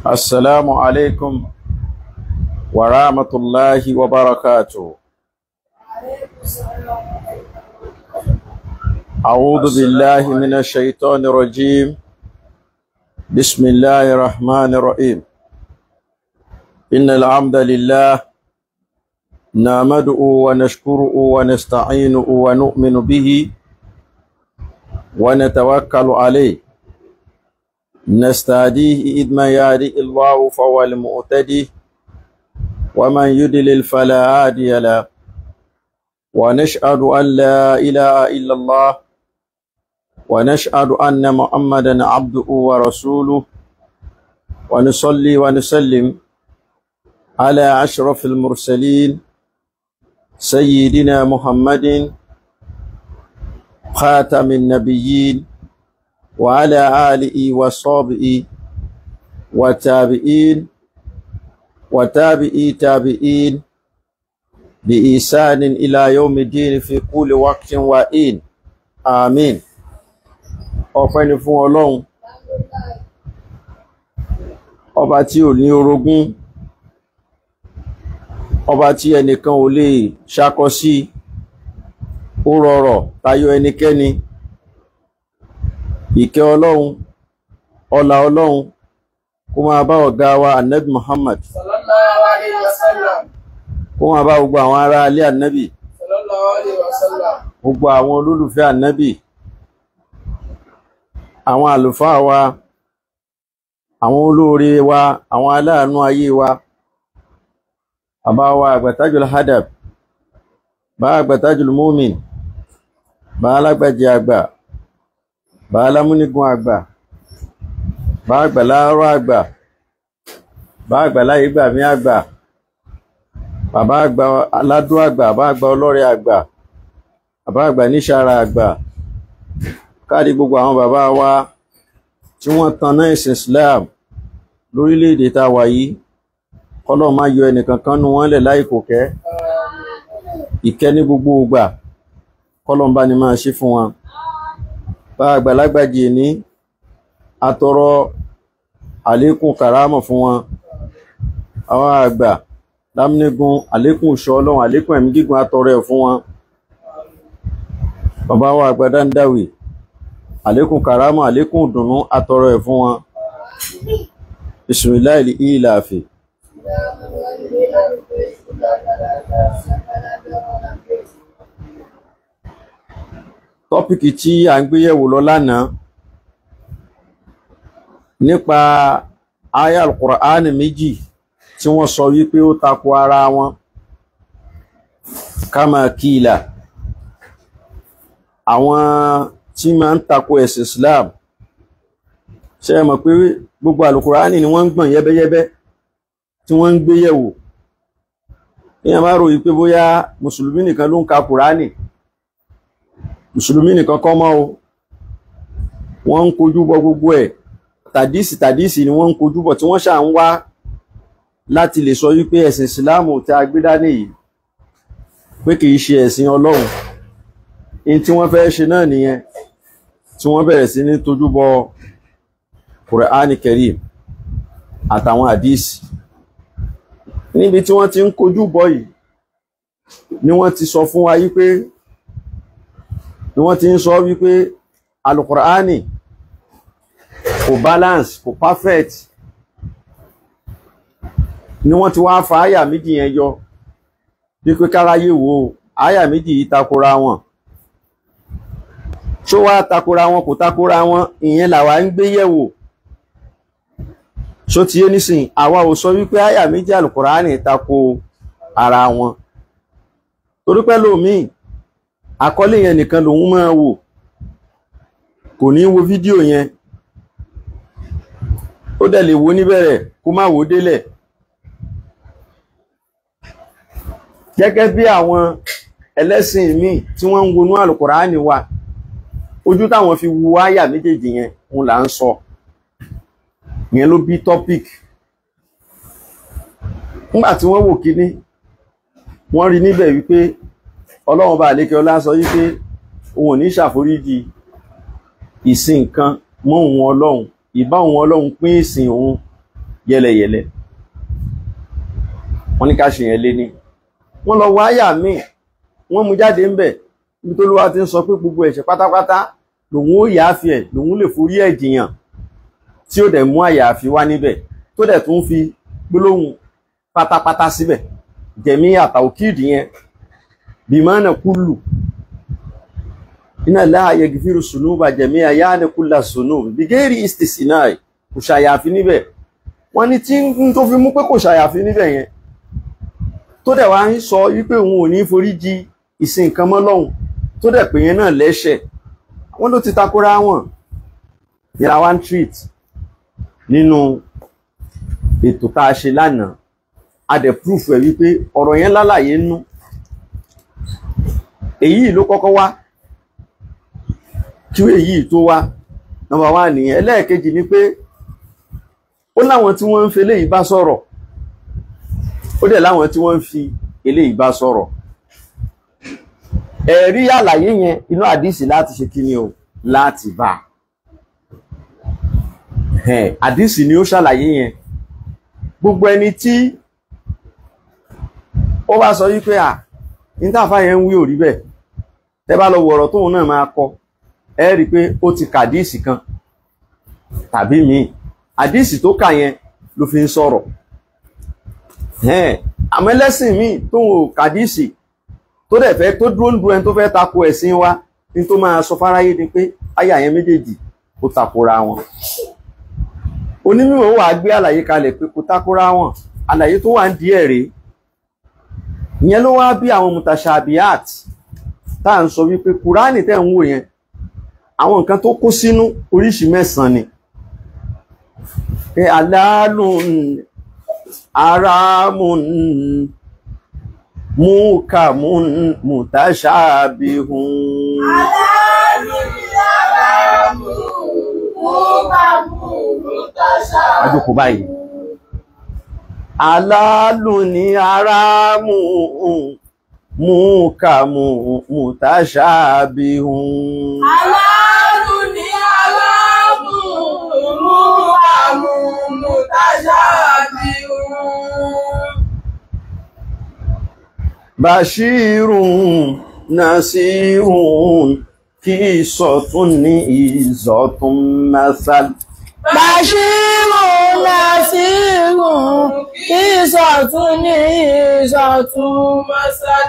السلام عليكم ورحمة الله وبركاته. أعوذ بالله من الشيطان الرجيم. بسم الله الرحمن الرحيم. إن الحمد لله نحمده ونشكره ونستعينه ونؤمن به ونتوكل عليه، نستهديه إذ ما يهدي الله فهو المهتدي ومن يضلل فلا هادي له، ونشهد أن لا إله إلا الله ونشهد أن محمدا عبده ورسوله، ونصلي ونسلم على أشرف المرسلين سيدنا محمد خاتم النبيين وعلى آله وصحبه وتابعين تابعين بإحسان إلى يوم الدين في كل وقت وحين. آمين. Ọpẹ́ ni fún Ọlọ́run, ọba tí ò ní orogún, ọba tí ẹnìkan ò lè ṣákọ sí, ó rọrọ̀ tayọ ẹnikẹ́ni. Ìkẹ́ Ọlọ́run, ọlá Ọlọ́run kó máa bá ọ̀gá wa Ànábì Muhammad sallallahu alaihi wasallam, kó máa bá gbogbo àwọn ará ilé Ànábì, sallallahu alaihi wasallam, gbogbo àwọn olólùfẹ́ Ànábì, àwọn àlùfáà wa, àwọn olóore wa, àwọn aláàánú ayé wa, bàbá wa Àgbàtájùl Hadab, bá Àgbàtájùl Mumin, bá Alágbàjì àgbà, bá Alámúnigun àgbà, bá Àgbàláàrọ̀ àgbà, bá Àgbàláyégbàmí àgbà, bàbá àgbà aládùn àgbà, bá àgbà ọlọ́rẹ̀ àgbà, bàbá àgbà níṣàrà àgbà, káàdì gbogbo àwọn bàbá wa tí wọ́n tanná ẹ̀sìn Islam lórílẹ̀-èdè tá wà yìí, kọ́lọ̀ má yọ ẹnìkankan nú wọn lẹ̀ láì kò kẹ́. Ìkẹ́ ní gbogbo ìgbà kọ́lọ̀ ń bá ní máa ṣe fún wọn. Bá Àgbàlágbàjì ní atọrọ àlékún kàrámọ̀ fún wọn. Àwọn àgbà Lámúnigun àlékún ìṣọ́ Ọlọ́run, àlékún ẹ̀mí gígùn atọrọ ẹ̀ fún wọn. Bàbá wa Àgbà Dáńdáwì àlékún kàrámọ̀, àlékún ìdùnnú atọrọ ẹ̀ fún wọn. Bismillahil ilafi. Tọ́pìkì tí a ń gbé yẹ̀wò lọ lánàá nípa àyá al-Qur'ani méjì tí wọ́n sọ wípé ó tako ara wọn, kama kíla. Àwọn tí máa ń tako ẹ̀sìn Islam, ṣé ẹ mọ̀ pé gbogbo al-Qur'ani ni wọ́n ń gbọ̀n yẹ́bẹ́yẹ́bẹ́ tí wọ́n ń gbé yẹ̀wò. Èèyàn bá rò wípé bóyá mùsùlùmí nìkan ló ń ka Qur'ani, mùsùlùmí nìkan kọ́ mọ́ o, wọ́n ń kojú bọ gbogbo ẹ̀. Tàdísì ni wọ́n ń kojú bọ̀, tí wọ́n ṣà ń wá láti lè sọ wípé ẹ̀sìn ìsìláàmù tí a gbé dání yìí pé kìí ṣe ẹ̀sìn Ọlọ́run. In tí wọ́n fẹ́ ṣe náà nìyẹn, tí wọ́n bẹ̀rẹ̀ sí ní tójú bọ Qur'ani Karim àtàwọn àdísì. Níbi tí wọ́n ti ń kojú bọ yìí ni wọ́n ti sọ fún wa wípé, ni wọ́n ti ń sọ wípé al-Qur'ani kò balance, kò perfect, ni wọ́n ti wá fa àyà méjì yẹn yọ wípé káráyé wo àyà méjì yìí takora wọn. Ṣó wá takora wọn kò takora wọn, ìyẹn làwa ń gbé yẹ̀wò. Ṣó ti yé nísìn, àwa ò sọ wípé àyà méjì al-Qur'ani tako ara wọn. Torí pé lómìn àkọlé yẹn nìkan lòun máa wò, kò ní wo fídíò yẹn. Ó dẹ̀ lè wo níbẹ̀rẹ̀ kó má wò délẹ̀. Gẹ́gẹ́ bí àwọn ẹlẹ́sìn míì tí wọ́n ń wọnú al-Qur'ani wà, ojú táwọn fi wo àyà méjèèjì yẹn òun là ń sọ. Yẹn ló bí topic. Nígbà tí wọ́n wò kíní, wọ́n rí níbẹ̀ wípé Ọlọ́run bá àlékẹ́ ọlá sọ wípé òun ò ní ṣàforíjì ìsìn nǹkan mọ́ òun Ọlọ́run, ìbá òun Ọlọ́run pín ìsìn òun yẹ́lẹyẹ̀lẹ wọ́n ní ká ṣe yẹn lé ní wọ́n lọ wá àyà míì wọ́n mú jáde ń bẹ̀ níbi tó lówá ti ń sọ pé gbogbo ẹ̀ṣẹ̀ pátápátá lòun ó yááfi ẹ̀ lòun lè forí ẹ̀ jìyàn tí ó dẹ̀ mú àyàfi wá níbẹ̀ tó dẹ̀ tún fi gbólóhùn pátápátá síbẹ̀ jẹ̀mí àtàwùkìdì yẹn bìmánà kúlù iná láàyè gífìrù sùnúbà jẹ̀mí àyáni kúlà sùnúbà bìgẹ́rì istisnai kò ṣàyàfi níbẹ̀ wọ́n ní tí ń tó fi mú pé kò ṣàyàfi níbẹ̀ yẹn tó dẹ̀ wá ń sọ wípé òun ò ní forí jì ìsìn nǹkan mọ́ lọ́hùn tó dẹ̀ pè yẹn náà lẹ́ṣẹ̀ wọ́n ló ti takora wọn yàrá one treat nínú ètò tá a ṣe lánàá a dẹ̀ proof ẹ̀ wípé ọ̀rọ̀ yẹn lálàyé nú èyí ló kọ́kọ́ wá kí èyí tó wá number one nìyẹn ẹlẹ́ẹ̀kejì ni pé ó láwọn tí wọ́n ń fi eléyìí bá sọ̀rọ̀ ó dẹ̀ láwọn tí wọ́n ń fi eléyìí bá sọ̀rọ̀ ẹ̀rí àlàyé yẹn inú àdísì láti ṣe kí ni o láti bá àdísì ni ó ṣàlàyé yẹn gbogbo ẹni tí ó bá sọ wípé ìntàfà yẹn ń wí òrí bẹ́ẹ̀ tẹ́ bá lọ wọ̀rọ̀ tóun náà máa kọ ẹ rí pé ó ti kàdísì kan tàbí míì àdísì tó kà yẹn ló fi ń sọ̀rọ̀ àmọ́ ẹlẹ́sìn míì tóun kàdísì tó dẹ̀ fẹ́ tó dúró ń du ẹni tó fẹ́ tako ẹ̀sìn wa ní tó máa sọ fáráyé ni pé àyà yẹn méjèèjì kò takora wọn onímọ̀ wà gbé àlàyé kalẹ̀ pé kò takora wọn àlàyé tó wà ń díẹ̀ rèé ìyẹn ló wá bí àwọn mutashabihat tá à ń sọ wípé kùránì tẹ́ ń wò yẹn àwọn nǹkan tó kó sínú oríṣi mẹ́sàn-án ni pé alálùn aráàmùn mukamun mutashabihun Alálùn aráàmùn mukamun mutashabihun. àjòkó báyìí alálùn ní aráàmù mukamun mutashabihun Alálùn ní aráàmùn mukamun mutashabihun. bashirun nasirun qissatun ní izzatun masal Bashirun nasirun qissatun ní izzatun Masal.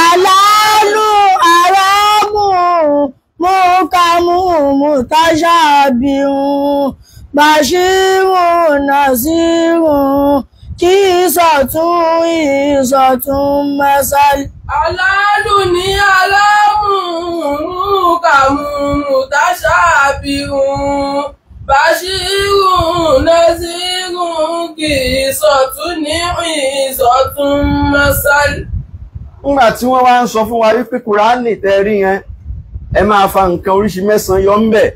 alalu aramu mukamu mutashabihun Bashirun nasirun qissatun izzatun masal Alálùn ní aráàmùn mukamun mutashabihun. Bashirun nazirun qissatun ní izzatun masal. nígbà tí wọ́n wá ń sọ fún wa wípé kùránì tẹ́rí yẹn ẹ máa fa nǹkan oríṣi mẹ́sàn-án yọ ń bẹ̀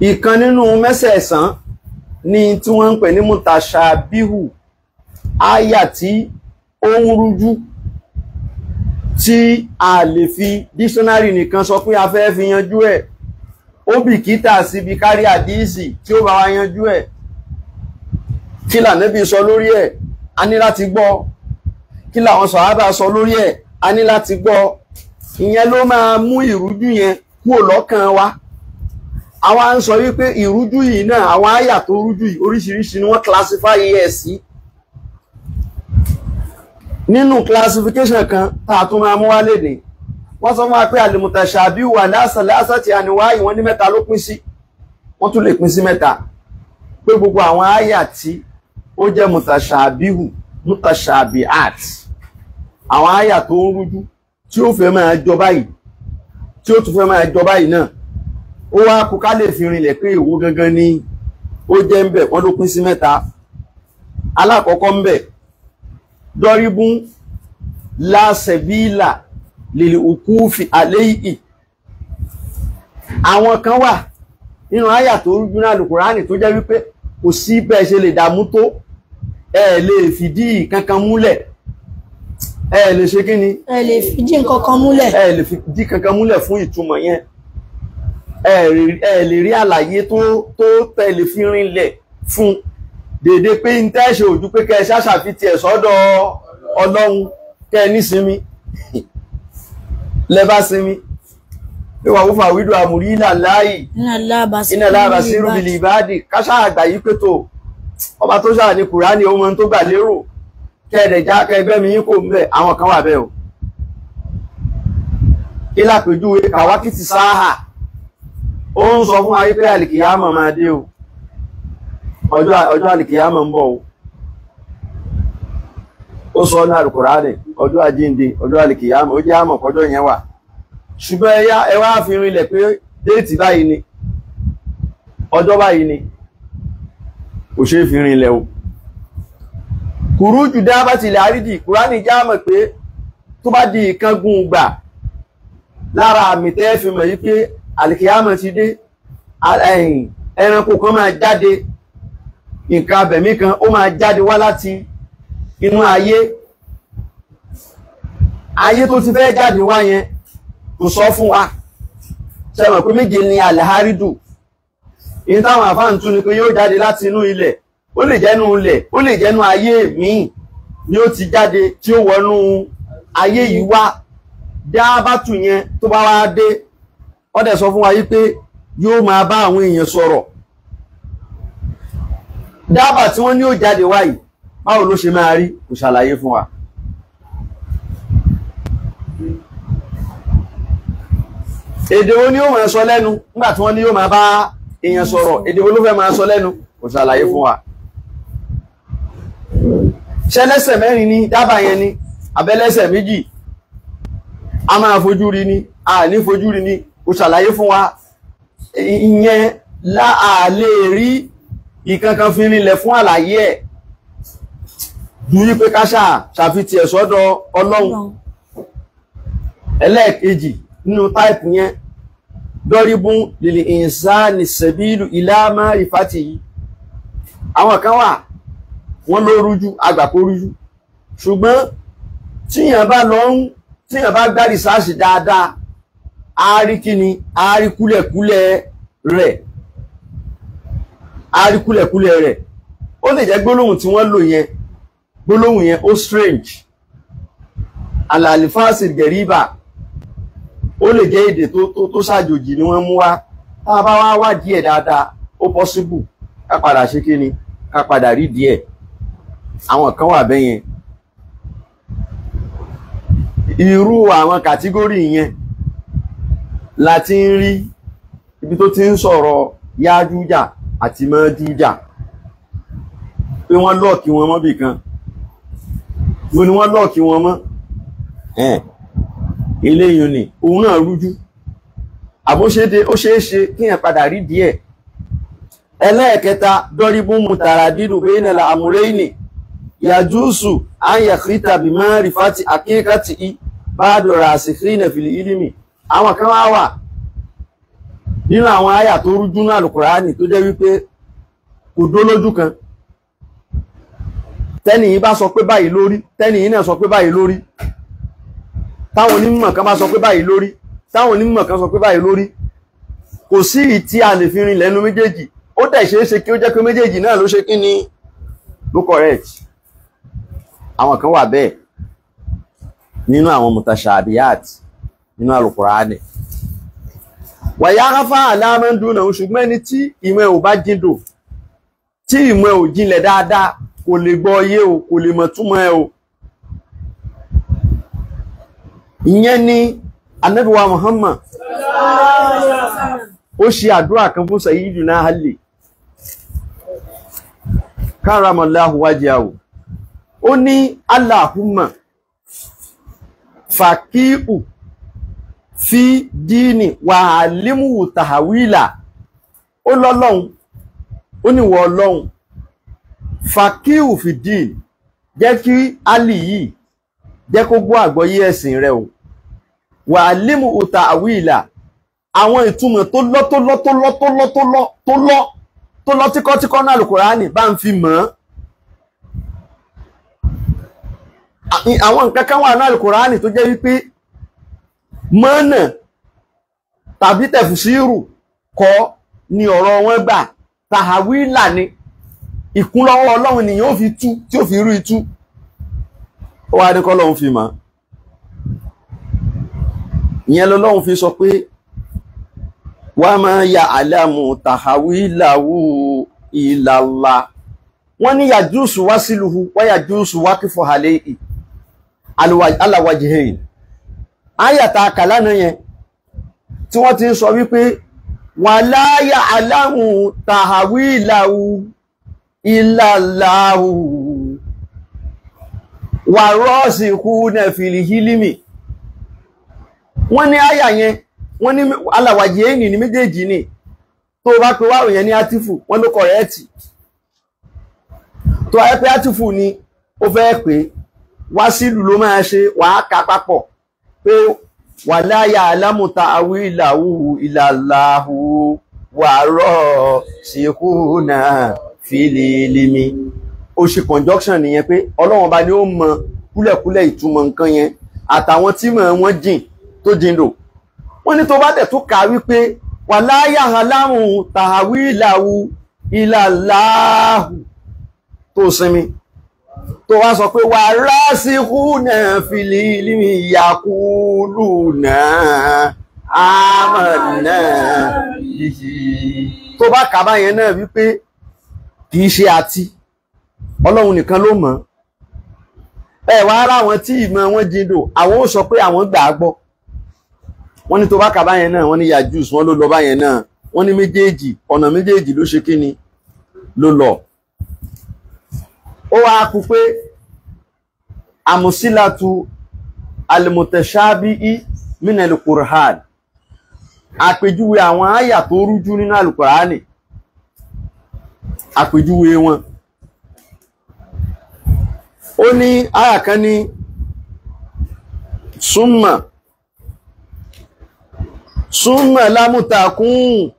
ìkan nínú mẹ́sẹ̀ẹ̀sán ni tí wọ́n ń pè ní mutashabihu àyà tí ó ń rújú tí a lè fi dictionary nìkan sọ pé a fẹ́ fi yanjú ẹ̀ ó bìkítà síbi kárí àdíìsì tí ó bá wa yanjú ẹ̀ kí l'Ànábì sọ lórí ẹ̀ a ní láti gbọ́ kí làwọn sàhábà sọ lórí ẹ̀ a ní láti gbọ́ ìyẹn ló máa mú ìrújú yẹn kúrò lọ́kàn wa àwa ń sọ wípé ìrújú yìí náà àwọn àyà tó rújú yìí oríṣiríṣi ni wọ́n classify ẹ̀ sí nínú classification kan tá a tún máa mú wá léde wọ́n sọ fún wa pé al-mutashabihu wa lasati anwa'i wọ́n ní mẹ́ta ló pín sí wọ́n tún lè pín sí mẹ́ta pé gbogbo àwọn àyà tí ó jẹ́ mutashabihu mutashabihat àwọn àyà tó ń rújú tí ó fẹ́ máa jọ báyìí tí ó tún fẹ́ máa jọ báyìí náà ó wá kú ká lè fi rinlẹ̀ pé èwo gangan ni ó jẹ́ ń bẹ̀ wọ́n ló pín sí mẹ́ta alákọ̀ọ́kọ́ ń bẹ̀ dọ́ríbún la sabila lil ukufi alayhi àwọn kan wà nínú àyà tó rújú náà Al-Qur'ani tó jẹ́ wípé kò sí bẹ́ẹ̀ ṣe lè dààmú tó ẹ lè fìdí kankan múlẹ̀ ẹ lè ṣe kí ni ẹ lè fìdí nǹkankan múlẹ̀ ẹ lè fìdí kankan múlẹ̀ fún ìtumọ̀ yẹn ẹ lè rí àlàyé tó tẹ̀lé fi rinlẹ̀ fún dédé pé ń tẹ́ṣe ojú pé kẹ́ ṣàṣàfi tiẹ̀ sọ́dọ̀ Ọlọ́run kẹ́ ní sinmi lẹ́bá sinmi pé wà wúfà wídò àmúrí ilà láàyè iná láàbà sí rúbìlì ìbáàdì káṣá àgbà yìí pé tó ọba tó ṣáà ní Kùránì ohun tó gbà lérò kẹ́ẹ̀dẹ̀já kẹgbẹ́ mi yín kò ń bẹ̀ àwọn kan wà bẹ́ẹ̀ o ìlàpèjúwe kàwákìtì sáà ó ń sọ fún ayé pé àlìkìyámọ̀ máa dé o ọjọ́ àlìkìyámọ̀ ń bọ̀ o ó sọ ní Al-Kùránì ọjọ́ àjíǹde ọjọ́ àlìkìyámọ̀ ó jẹ́ àmọ̀ kọjọ́ yẹn wà ṣùgbọ́n ẹ wá fi rinlẹ̀ pé déètì báyìí ni ọjọ́ báyìí ni kò ṣe é fi rinlẹ̀ o kùrújù dábàtìlẹ̀ àrídì Kùránì jámọ̀ pé tó bá di ìkángun gbà lára àmì tẹ́ fi mọ̀ yí pé àlìkìyámọ̀ ti dé ẹranko kan máa jáde nǹkan abẹ̀mí kan ó máa jáde wá láti inú ayé tó ti fẹ́ jáde wá yẹn kò sọ fún wa ṣẹ́mọ̀ pé méje ni àlàárídù ìyẹn táwọn àfáàntún ni pé yóò jáde láti inú ilẹ̀ ó lè jẹ́nu ilẹ̀ ó lè jẹ́nu ayé míì ni ó ti jáde tí ó wọnú ayé yìí wá dábàtù yẹn tó bá wá dé ó dẹ̀ sọ fún wa yí pé yóò máa bá àwọn èèyàn sọ̀rọ̀ dábà tí wọ́n ní ó jáde wáyìí báwo ló ṣe máa rí kò ṣàlàyé fún wa èdè wo ni ó máa sọ lẹ́nu nígbà tí wọ́n ní yóò máa bá èèyàn sọ̀rọ̀ èdè wo ló fẹ́ máa sọ lẹ́nu kò ṣàlàyé fún wa ṣẹlẹ́sẹ̀ mẹ́rin ni dábà yẹn ni abẹ́lẹ́sẹ̀ méjì a máa fojú rí ni a ní fojú rí ni kò ṣàlàyé fún wa ìyẹn láàlè rí ìkankan fi rinlẹ̀ fún àlàyé ẹ̀ ju wípé ká ṣàfitì ẹ̀ sọ́dọ̀ Ọlọ́run ẹlẹ́ẹ̀kejì nínú táìpù yẹn dọ́ríbún lil insani sabilu ila ma'rifatihi àwọn kan wà wọ́n ló rújú àgbàkó rújú ṣùgbọ́n tíyàn bá gbá rìsáàsì dáadáa a rí kíni a rí kúlẹ̀kúlẹ̀ rẹ̀ ó lè jẹ́ gbólóhùn tí wọ́n lò yẹn gbólóhùn yẹn ó strange alàlìfáàsì gẹ̀ríbà ó lè jẹ́ èdè tó ṣàjòjì ni wọ́n mú wá tá a bá wá wá díẹ̀ dáadáa ó possible ká padà ṣe kíni ká padà rí díẹ̀ àwọn kan wà bẹ́yẹn irú àwọn kàtígórì yẹn la ti ń rí ibi tó ti ń sọ̀rọ̀ Yájújà àti Májújà pé wọ́n lọ́ọ̀kì wọn mọ́ bì kan mo ni wọ́n lọ́ọ̀kì wọn mọ́ eléyìí ni òun náà rújú àbóṣédé ó ṣeéṣe kíyàn padà rí díẹ̀ ẹlẹ́ẹ̀kẹta dọ́ríbún mutaraddidu bainal amrayni yàjúùsù àyàkítà bí ma'rifati haqiqati ba'du rasikhina fil ilmi àwọn kan wà nínú àwọn àyà tó rújú náà Al-Kùránì tó jẹ́ wípé kò dó lójú kan tẹ́nì yìí bá sọ pé báyìí lórí tẹ́nì yìí náà sọ pé báyìí lórí táwọn onímọ̀ kan bá sọ pé báyìí lórí táwọn onímọ̀ kan sọ pé báyìí lórí kò sí ìtí a lè fi rin lẹ́nu méjèèjì ó dẹ̀ ṣeéṣe kí ó jẹ́ pé méjèèjì náà ló ṣe kí ni ló correct àwọn kan wà bẹ́ẹ̀ nínú àwọn mutashabiyat nínú Al-Kùránì wàyá ráfà aláàmọ́dúnà ṣùgbọ́n ẹni tí ìmọ̀ ẹ̀ ò bá jíndò tí ìmọ̀ ẹ̀ ò jinlẹ̀ dáadáa kò lè gbọ́ yé o kò lè mọ̀ túmọ̀ ẹ̀ o ìyẹn ni Ànábì wa Muhammad ó ṣe àdúrà kan fún Sayyidina Ali karamallahu wajhahu ó ní Allahumma faqihu fi dini wa alimu tahawila ó lọ́lọ́hun ó ní wọ Ọlọ́hun faqihu fi din jẹ́ kí Ali yìí jẹ́ kó gbọ́ àgbọ́yé ẹ̀sìn rẹ̀ o wa alimu tahawila àwọn ìtumọ̀ tó lọ tíkọ́tíkọ́ náà Al-Kùránì bá ń fi mọ̀ àwọn nǹkan kan wà náà Al-Kùránì tó jẹ́ wípé mọ́nà tàbí tẹ̀fùsírù kọ́ ni ọ̀rọ̀ wọn gbà tàhàwílà ni ìkúnlọ́wọ́ Ọlọ́run ni yóò fi tú tí ó fi rú itú ó wá ní kọ́ Ọlọ́run fi mọ̀ ìyẹn lọ́lọ́run fi sọ pé wa ma ya'lamu tahawilahu illa Allah wọ́n ní yajusu wasiluhu wa yajusu waqifu alayhi ala wajhayn ayata kalana yẹn tí wọ́n ti ń sọ wípé wala ya'lamu tahawilahu illa Allah wa rasikhuna fil ilmi wọ́n ní àyà yẹn wọ́n ní ala wajhayn ní méjèèjì ni tó bá pè wá yẹn ní atifu wọ́n ló correct tó ayé pé atifu ni ó fẹ́ pé wasilu ló máa ṣe wàá kà papọ̀ pé wala ya'lamu ta'wilahu illa Allah wa rasikhuna fil ilmi ó ṣe conjunction nìyẹn pé Ọlọ́run bá ní ó mọ kúlẹ̀kúlẹ̀ ìtumọ̀ nǹkan yẹn àtàwọn tí mọ̀ wọ́n jìn tó jìndò wọ́n ní tó bá tẹ̀ tó kà wípé wala ya'lamu ta'wilahu illa Allah tó sinmi tó wá sọ pé wa rasikhuna fil ilmi yaquluna amanna bihi tó bá kà báyẹn náà wípé kì í ṣe àti Ọlọ́run nìkan ló mọ̀ ẹ wá ara wọn tí ìmọ̀ wọn jìndò àwọn ó sọ pé àwọn gbà á gbọ́ wọ́n ní tó bá kà báyẹn náà wọ́n ní yajus wọ́n ló lọ báyẹn náà wọ́n ní méjèèjì ọ̀nà méjèèjì ló ṣe kíni ló lọ ó wá kú pé amusilatu almutashabi'i min alquran àpèjúwe àwọn àyà tó rújú nínú alqurani àpèjúwe wọn ó ní àyà kan ní summa lamutakun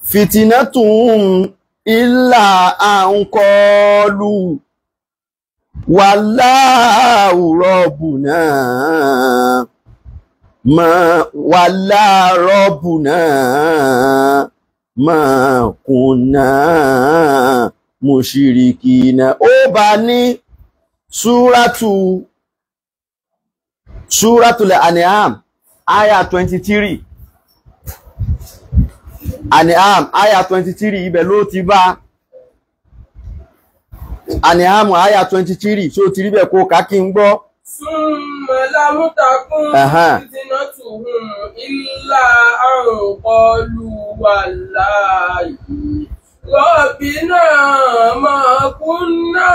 fitinatun illa an qalu wallahu rabbuna ma kunna mushrikina ó bá ní Suratul An'am aya 23 An'am aya 23 ibẹ̀ ló ti bá An'am aya 23 so ti rí bẹ̀ kó ká kí n gbọ́ Summa lamutakun fitinatuhum illa an qalu wallahi Rabbina ma kunna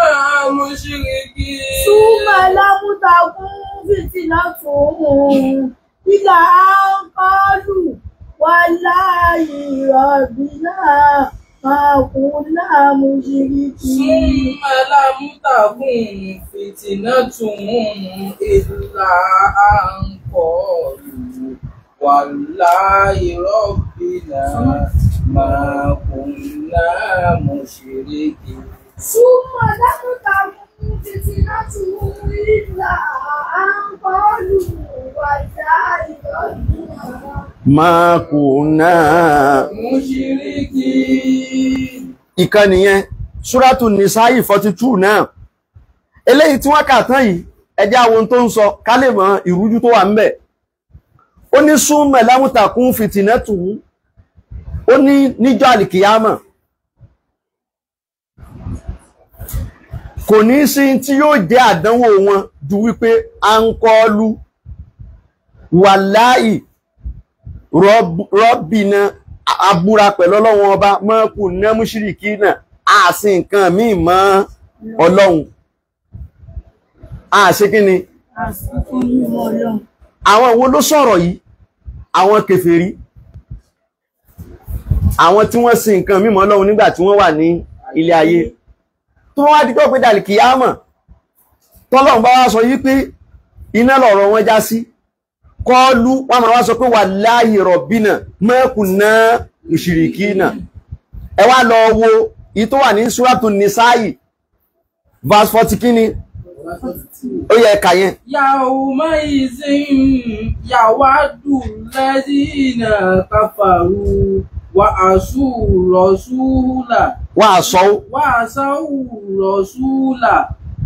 mushrikin. Summa lamutakun fitinatuhum illa an qalu wallahi Rabbina ma kunna mushrikin. Summa lamutakun fitinatuhum illa an qalu wallahi Rabbina ma kunna mushrikin. Summa lamutakun fitinatuhum illa an qalu wallahi Rabbina ma kunna mushrikin. ìkan nìyẹn Suratul Nisa'i 42 náà eléyìí tí wọ́n kà tán yìí ẹ jẹ́ àwọn tó ń sọ ká lè mọ ìrújú tó wà ńbẹ̀ ó ní summa lamutakun fitinatuhum ó ní níjọ́ àlìkìyámà kò ní sí tí yóò jẹ́ àdánwò wọn ju wípé à ń kọlu wàláì rọ́bìnà abúra pẹ̀lú Ọlọ́run ọba mọ́kù nẹ́múṣíríkì náà àṣì nǹkan míì mọ́ Ọlọ́run àṣì kí ni àwọn wo ló sọ̀rọ̀ yìí àwọn kèfèrí àwọn tí wọ́n sin nǹkan mímọ́ Ọlọ́run nígbà tí wọ́n wà ní ilé ayé tó wá di tó pé dàlì kìyámà tọ́lọ́run bá wá sọ yí pé iná lọ̀rọ̀ wọn já sí kọlu wọ́n máa wá sọ pé wallahi rabbina ma kunna mushrikina ẹ wá lọ wo èyí tó wà ní Suratul Nisa'i verse 40 kíni ó yẹ ẹ̀ka yẹn. Yawma izin yawaddu alladhina kafaru wa asu rasula وعصوا الرسول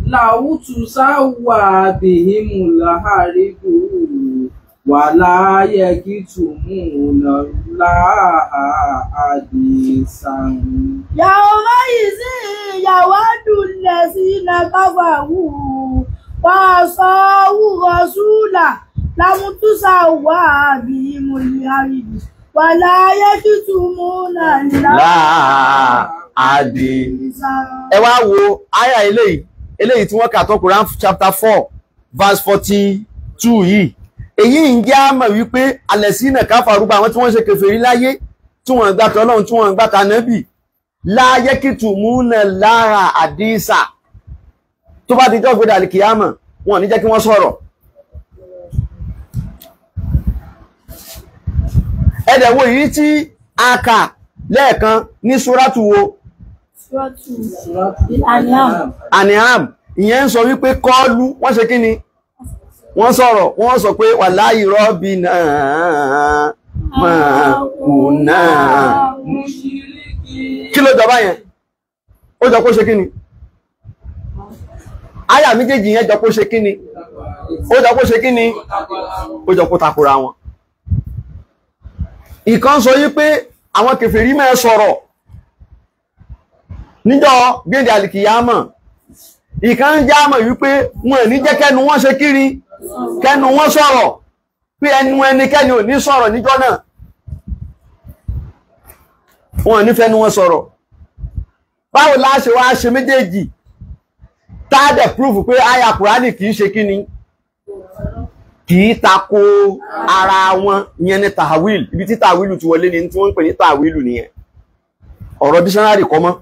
لو تسوى بهم الأرض ولا يكتمون الله حديثا يومئذ يود الذين كفروا وعصوا الرسول لم تسوى بهم الأرض ولا يكتمون الله حديثا. ẹ wá wo àyà eléyìí tí wọ́n kà tó Quran chapter 4 verse 42 yìí. Èyí ń jẹ́ àmọ̀ wípé alẹ́sínà káfàrú bá àwọn tí wọ́n ṣe kèfèrí láyé tí wọ́n gbà t'Ọlọ́run tí wọ́n gbà t'Ànábì láyé kìtù múnà lára àdísà tó bá ti jọ́ gbé dàlì kìyàmọ̀ wọn ní jẹ́ kí wọ́n sọ̀rọ̀. Ẹ̀dẹ̀wò yìí tí a kà lẹ́ẹ̀kan ní súrátù wo An'am ìyẹn ń sọ wípé kọ́ọ̀lù wọ́n ṣe kí ni wọ́n sọ̀rọ̀ wọ́n sọ pé wàláhì rọ́bì náà máa kù náà. Kí ló jọba yẹn? Ó jọ kó ṣe kí ni? Àyà méjèèjì yẹn jọ kó ṣe kí ni? Ó jọ kó ṣe kí ni? Ó jọ kó takora wọn. Ìkan sọ yí pé àwọn kèfèrí máa sọ̀rọ̀ níjọ́ gbéǹde àlìkìyámọ̀. Ìkan ń jámọ̀ wípé wọn ní jẹ́ kẹ́nu wọ́n ṣe kiri kẹ́nu wọ́n sọ̀rọ̀ pé ẹnu ẹnikẹ́ni ò ní sọ̀rọ̀ níjọ́ náà. Wọn ní fẹ́nu wọn sọ̀rọ̀. Báwo la ṣe wá ṣe méjèèjì táàdẹ̀ proof pé àyà Kùránì kìí ṣe kíni kìí tako ara wọn ìyẹn ní tàwíl. Ibi tí tàwílù ti wọlé ní tí wọ́n ń pè ní tàwílù nìyẹn. Ọ̀rọ̀ dictionary kọ́ mọ́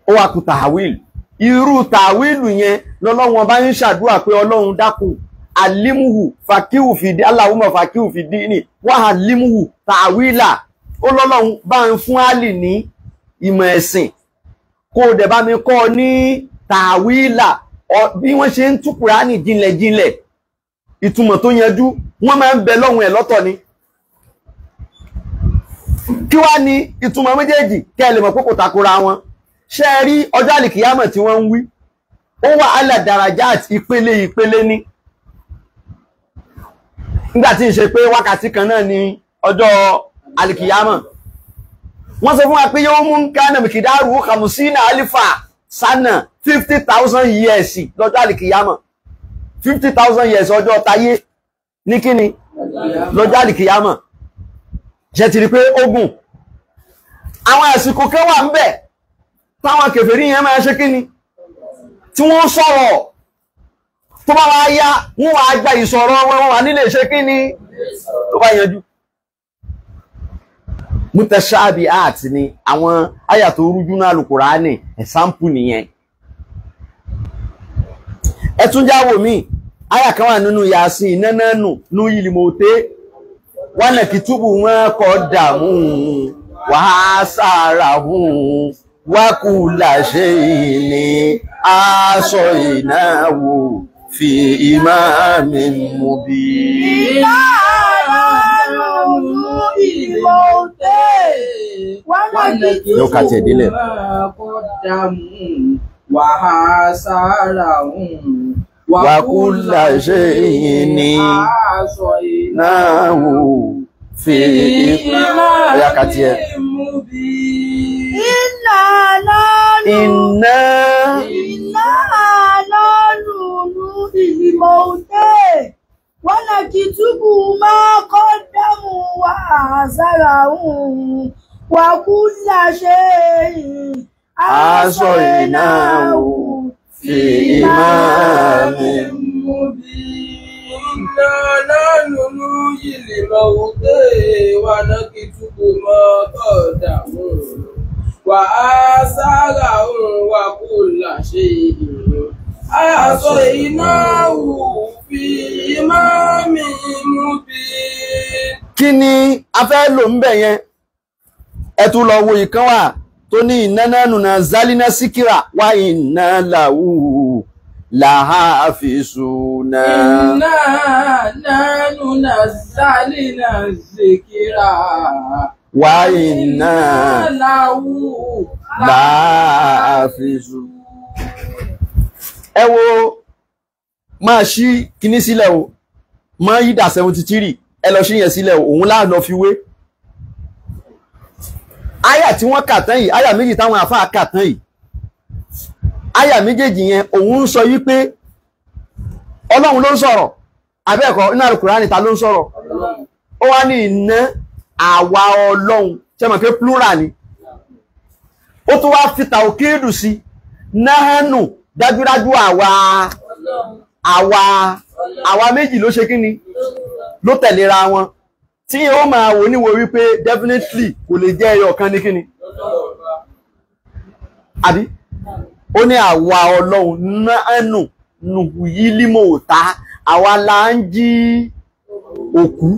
ó wà kù tàwíl. Irú tàwílù yẹn lọ́lọ́wọ́n bá ń ṣàdúrà pé Ọlọ́run dákun alimuhu fakihu fìdí Allahumma fakihu fìdí ní wà alimuhu tàwílà. Ó lọ́lọ́run bá ń fún Àlì ní ìmọ̀ ẹ̀sìn kó dẹ̀ bá mi kọ́ ní tàwílà bí wọ́n ṣe ń tú Kùránì jinlẹ̀ ìtumọ̀ tó yanjú wọ́n máa ń bẹ lọ́hùn ẹ̀ lọ́tọ̀ ni. Kí wá ní ìtumọ̀ méjèèjì kẹ́ ẹ lè mọ̀ pé kò takora wọn. Ṣé ẹ rí ọjọ́ àlìkìyámọ̀ tí wọ́n ń wí ó wà ala darajat ìpele ní. Nígbà tí ń ṣe pé wákàtí kan náà ni ọjọ́ àlìkìyámọ̀. Wọ́n sọ fún wa pé yóò mú kánà mìkìdárù kàmùsínà alifa sánà 50,000 years lọ́jọ́ àlìkìyámọ̀. 50,000 years ọjọ́ tayé ní kíni lọ́jọ́ àlìkìyámọ̀. Ṣé ti rí pé ogun àwọn àsìkò kan wà ń bẹ táwọn kèfèrí yẹn máa ṣe kíni tí wọ́n sọ̀rọ̀ tó bá wá yá wọ́n wá gba ìsọ̀rọ̀ wọn wà nílé ṣe kíni tó bá yanjú. Mutashabihat ni àwọn àyà tó rújú náà Al-Qur'ani example nìyẹn. Ẹ tún jáwò mí àyà kan wà nínú Yasin nananu nu yilimote wana kitubu wọn kọ dàmú wàásàràhùn wákùlà ṣe ní aṣọ ìnáwó fi ìmáàmì mubí. Yóò ká tiẹ̀ délẹ̀. Wàkúlà ṣe ní náwó fi ìmáàmì mubí. Inna nahnu ilmauta wa naktubu ma qaddamu wa atharahum wa kulla shay'in ahsaynahu fi imamin mubin. Inna nahnu ilmauta wa naktubu ma qaddamu wa atharahum wa kulla shay'in ahsaynahu fi imamin mubin. Kí ni a fẹ́ lò ń bẹ̀ yẹn? Ẹ tún lọ wo ìkan wà tó ní ìnánánù na zálínà síkírà wá iná làwù làhàfíṣúná. Inna nahnu nazzalna zikra wá iná lahu láàfíìsù. Ẹ wo máa ṣí kíní sílẹ̀ o, máa yídà 73 ẹ lọ ṣí yẹn sílẹ̀ o, òun láàánú fi wé. Àyà tí wọ́n kà tán yìí, àyà méjì táwọn àfáà kà tán yìí, àyà méjèèjì yẹn òun ń sọ wípé Ọlọ́run ló ń sọ̀rọ̀, àbẹ́ẹ̀kọ́ nínú Al-Kùránì ta ló ń sọ̀rọ̀? Ó wá ní iná àwa Ọlọ́run, ṣe mọ̀ pé plural ni. Ó tún wá fi tàókídù sí, náhánù dájúdájú àwa méjì ló ṣe kí ni? Ló tẹ̀lera wọn. Tí ó máa wò níwò wípé definitely kò lè jẹ́ ẹyọ kan ní kí ni? Àbí? Ó ní àwa Ọlọ́run náhánù nùhù yí límò òta, àwa la ń jí òkú.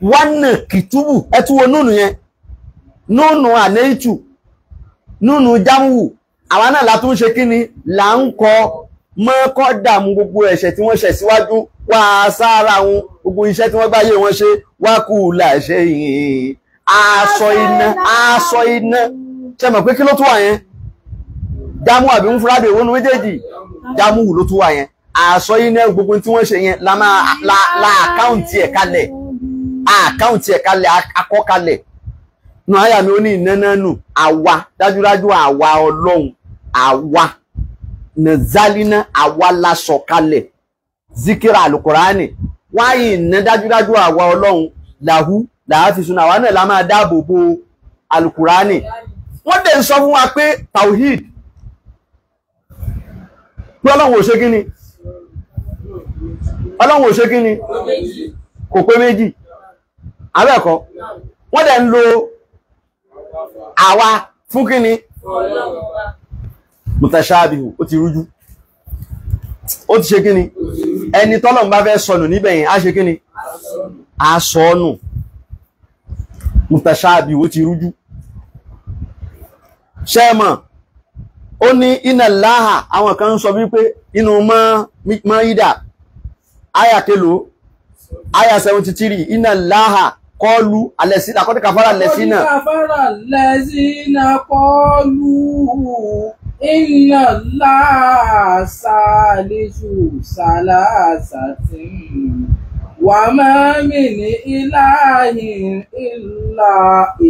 Wánà kìtúbù, ẹtúwò núnù yẹn, núnù ànéìtù, núnù jámùwù, àwa náà látún ṣe kí ni? Là ń kọ mọ́kọ́ dàmú gbogbo ẹ̀ṣẹ̀ tí wọ́n ṣẹ̀ síwájú, wá sára wọn, gbogbo iṣẹ́ tí wọ́n gbáyé wọn ṣe, wá kú láṣẹ yìí, aṣọ iná, ṣe mọ̀ pé kí ló tún wà yẹn? Jámù àbí ń fúrádé ìwónú méjèèjì, jámùwù ló tún wà yẹn, aṣọ iná gbogbo tí wọ́n ṣe yẹn la àkáùntì ẹ̀ kalẹ̀. Àkáùntì ẹ̀ kalẹ̀, akọ́kalẹ̀. Nù àyà mi ó ní ìnánánù, àwa, dájúdájú àwa Ọlọ́run, àwa, nàzálínà, àwa la sọ̀kalẹ̀. Zikira Al-Kùránì, wáyé ìná dájúdájú àwa Ọlọ́run, làhú, làáfíìsùn, àwa náà la máa dáàbò bo Al-Kùránì. Wọ́n dẹ̀ ń sọ fún wa pé Tawhid, pé Ọlọ́run ò ṣe kí ni? Ọlọ́run ò ṣe kí ni? Kò pé méjì. Àbẹ́ẹ̀kọ́, wọ́n dẹ̀ ń lo àwa fún kí ni? Mutashabihu, ó ti rújú. Ó ti ṣe kí ni? Ẹni tọ́lọ́run bá fẹ́ sọnù níbẹ̀ yẹn, á ṣe kí ni? Á sọnù. Mutashabihu, ó ti rújú. Ṣẹ́mọ̀, ó ní iná láhà, àwọn kan ń sọ wípé inú Máídà, àyà kélòó? Àyà 73, iná láhà kọlu alẹ́sínà, kọ́dí kàfàrà lẹ́sínà. Kọ́dí kàfàrà lẹ́sínà kọlu iná láhà sàlẹ́sù sàlásàtìn. Wà máa mì ní ìlàhìn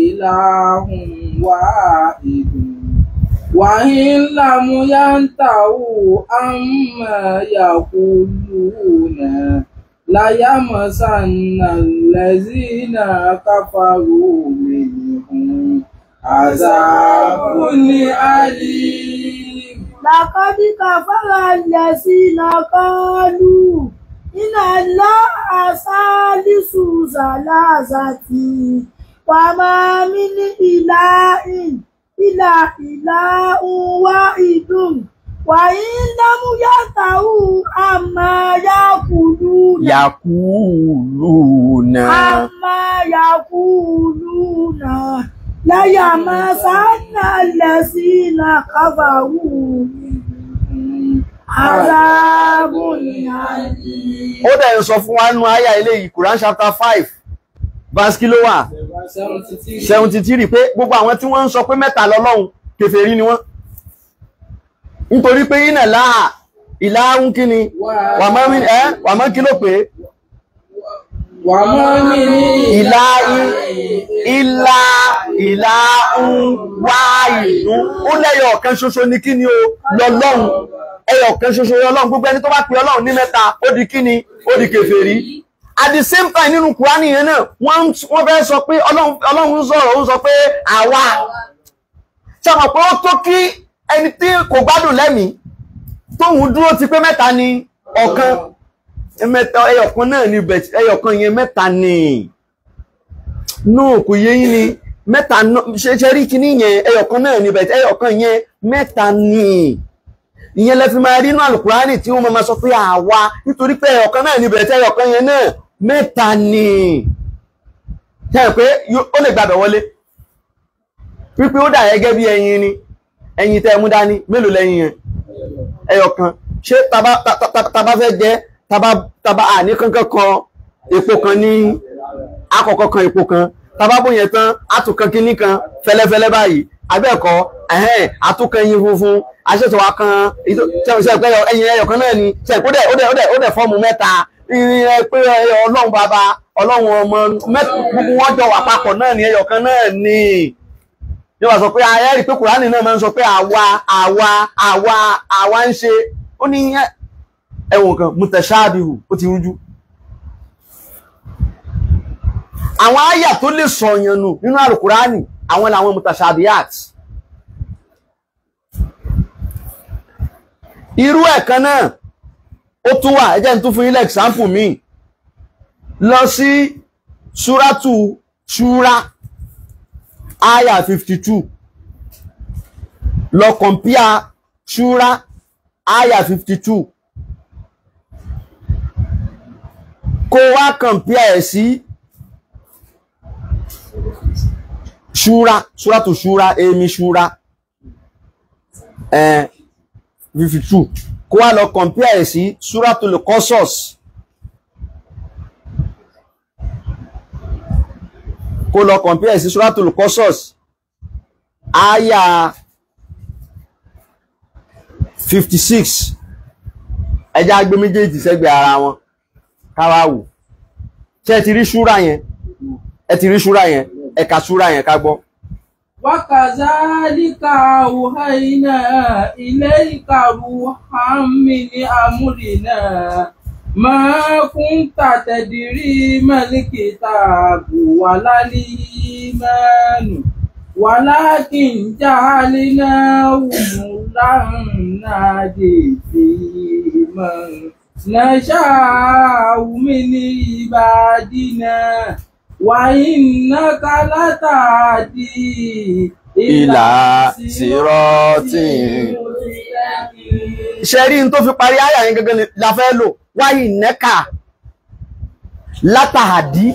ìlàhùn wà ìdùn. وإن لم ينتهوا عما يقولون ليمسن الذين كفروا منهم عذاب أليم. لقد كفر الذين قالوا إن الله ثالث ثلاثة وما من إله إله واحد وإن لم ينتهوا عما يقولون ليمسن الذين كفروا عذاب أليم. Ó dẹ̀ ń sọ fún wa nínú àyà eléyìí, Quran chapter 5 verse kí ló wà? 73, pé gbogbo àwọn tí wọ́n ń sọ pé mẹ́ta lọ́lọ́run kèfèrí ni wọ́n. Nítorí pé iná láà ìlàhùn kí ni? Wà mọ́ kí ló pé? Wà mọ́ mi ní ìlàhùn wáhidun. Ó lẹ́yọ̀ ọ̀kan ṣoṣo ní kí ni o? Lọ́lọ́run. Ẹyọ̀ ọ̀kan ṣoṣo Ọlọ́run. Gbogbo ẹni tó bá pe Ọlọ́run ní mẹ́ta, ó di kí ni? Ó di kèfèrí. At the same time nínú Kùránì yẹn náà, wọ́n fẹ́ sọ pé Ọlọ́run sọ̀rọ̀, ó sọ pé àwa. Ṣàmọ̀ pé ó tó kí ẹni tí kò gbádùn lẹ́mìí, tóhun dúró ti pé mẹ́ta ni ọ̀kan. Ẹyọ̀kan náà ni ẹyọ̀kan yẹn mẹ́ta ni. No, kò yé yín ni. Mẹ́ta ṣe rí kíní yẹn, ẹyọ̀kan náà ni ẹyọ̀kan yẹn mẹ́ta ni. Ìyẹn lẹ fi máa rí inú Al-Kùránì tí wọ́n máa sọ pé àwa, nítorí pé ẹyọ̀kan náà ni ẹyọ̀kan yẹn náà mẹ́ta ni. Ṣé pé ó lè gbàbẹ̀ wọlé? Pípé ó dà gẹ́gẹ́ bí ẹyin ni. Ẹyin tẹ́ mú dání, mélòó lẹ́yìn yẹn? Ẹyọ̀kan. Ṣé tàbá fẹ́ jẹ, tàbá àní kankan kan epo kan ní àkọ́kọ́ kan epo kan, tàbá bó yẹn tán, àtùkan kíní kan fẹ́lẹ́fẹ́lẹ́ báyìí. Àbẹ́ẹ̀kọ́, àtúnkàn ẹyin funfun aṣètò wa kan ṣe pé ẹyin ẹyọ kan náà ni ṣe pé ó dẹ̀ fọ́ọ̀mù mẹ́ta pé ọlọ́run bàbá ọlọ́run ọmọ gbogbo wọn jọ wà papọ̀ náà ni ẹyọ kan náà ni yóò wá sọ pé ayẹ́rì pé kùránì náà máa ń sọ pé àwa ń ṣe ó ní ẹ̀wọ̀n kan mutashabihu ó ti rújú. Àwọn àyà tó lè sọ̀yàn nù nínú àlùkùránì àwọn làwọn mutashabiyat. Irú ẹ̀kan náà ó tún wà, ẹ jẹ́ n tún fún yín lẹ́ example mi lọ sí Suratu Shura àyà 52 lọ compare Shura àyà 52 kó wá compare ẹ̀ sí Suratu Shura èmi Shura 52 kó wá lọ compare ẹ̀ sí Suratul Qasas kó lọ compare ẹ̀ sí Suratul Qasas àyà 56 ẹjá gbé méjèèjì sẹ́gbẹ̀ẹ́ ara wọn káwá wò ṣé ti rí Shura yẹn ẹ ti rí Shura yẹn ẹ̀ka Shura yẹn ká gbọ́. وكذلك أوحينا إليك روحا من أمرنا ما كنت تدري ما الكتاب ولا الإيمان ولكن جعلناه نورا نهدي به من نشاء من عبادنا وإنك لتهدي إلى صراط ṣẹ́rí n tó fi parí àyà yẹn gẹ́gẹ́ la fẹ́ lò wáyé nẹ́ka látàdí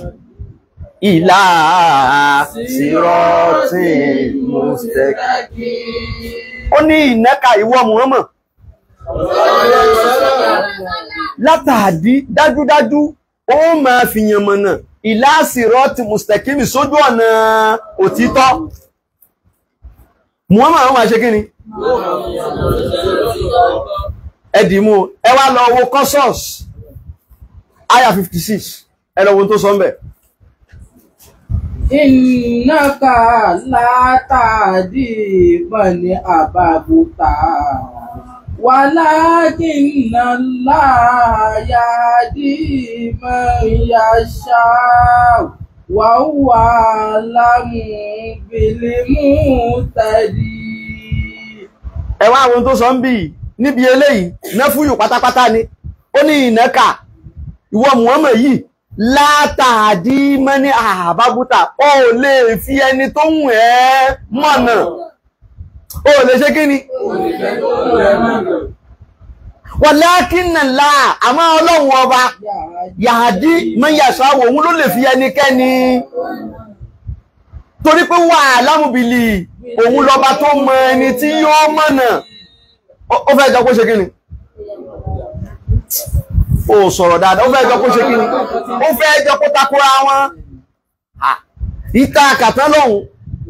ìlà sírọ́tì mustaqim. Ó ní ìnẹ́ka ìwọ Muhammad látàdí dájúdájú ó máa fi yàn mọ̀nà ìlà sírọ́tì mustaqim sójú ọ̀nà òtítọ́. Muhammad ó máa ṣe kí ni? Ẹ̀dìmú ẹ wá lọ wo Qasas aya 56 ẹ lọ wo tó sọ ń bẹ̀. Innaka la tahdi man ahbabta walakinna Allaha yahdi man yasha wa huwa a'lamu bil muhtadin. Ẹ wá wo tó sọ ń bì níbi eléyìí nẹ́fúyù pátápátá ni ó ní ìnẹ́ka ìwọ Muhammad yìí látàdí mẹ́ni àbábútà ó lè fi ẹni tó ń ẹ́ mọ̀nà ó lè ṣe kí ni walakinna Allah àmọ́ ọlọ́run ọba yàdí mẹ́yàṣá òun ló lè fi ẹnikẹ́ni torí pé wà lámùbìlì òun lọba tó mọ ẹni tí yóò mọ̀nà. Ó fẹ́ jọ kó ṣe kíni? Ó sọ̀rọ̀ dáadáa, ó fẹ́ jọ kó ṣe kíni? Ó fẹ́ jọ kó takora wọn. Ìta àkàtán lọ́hùn,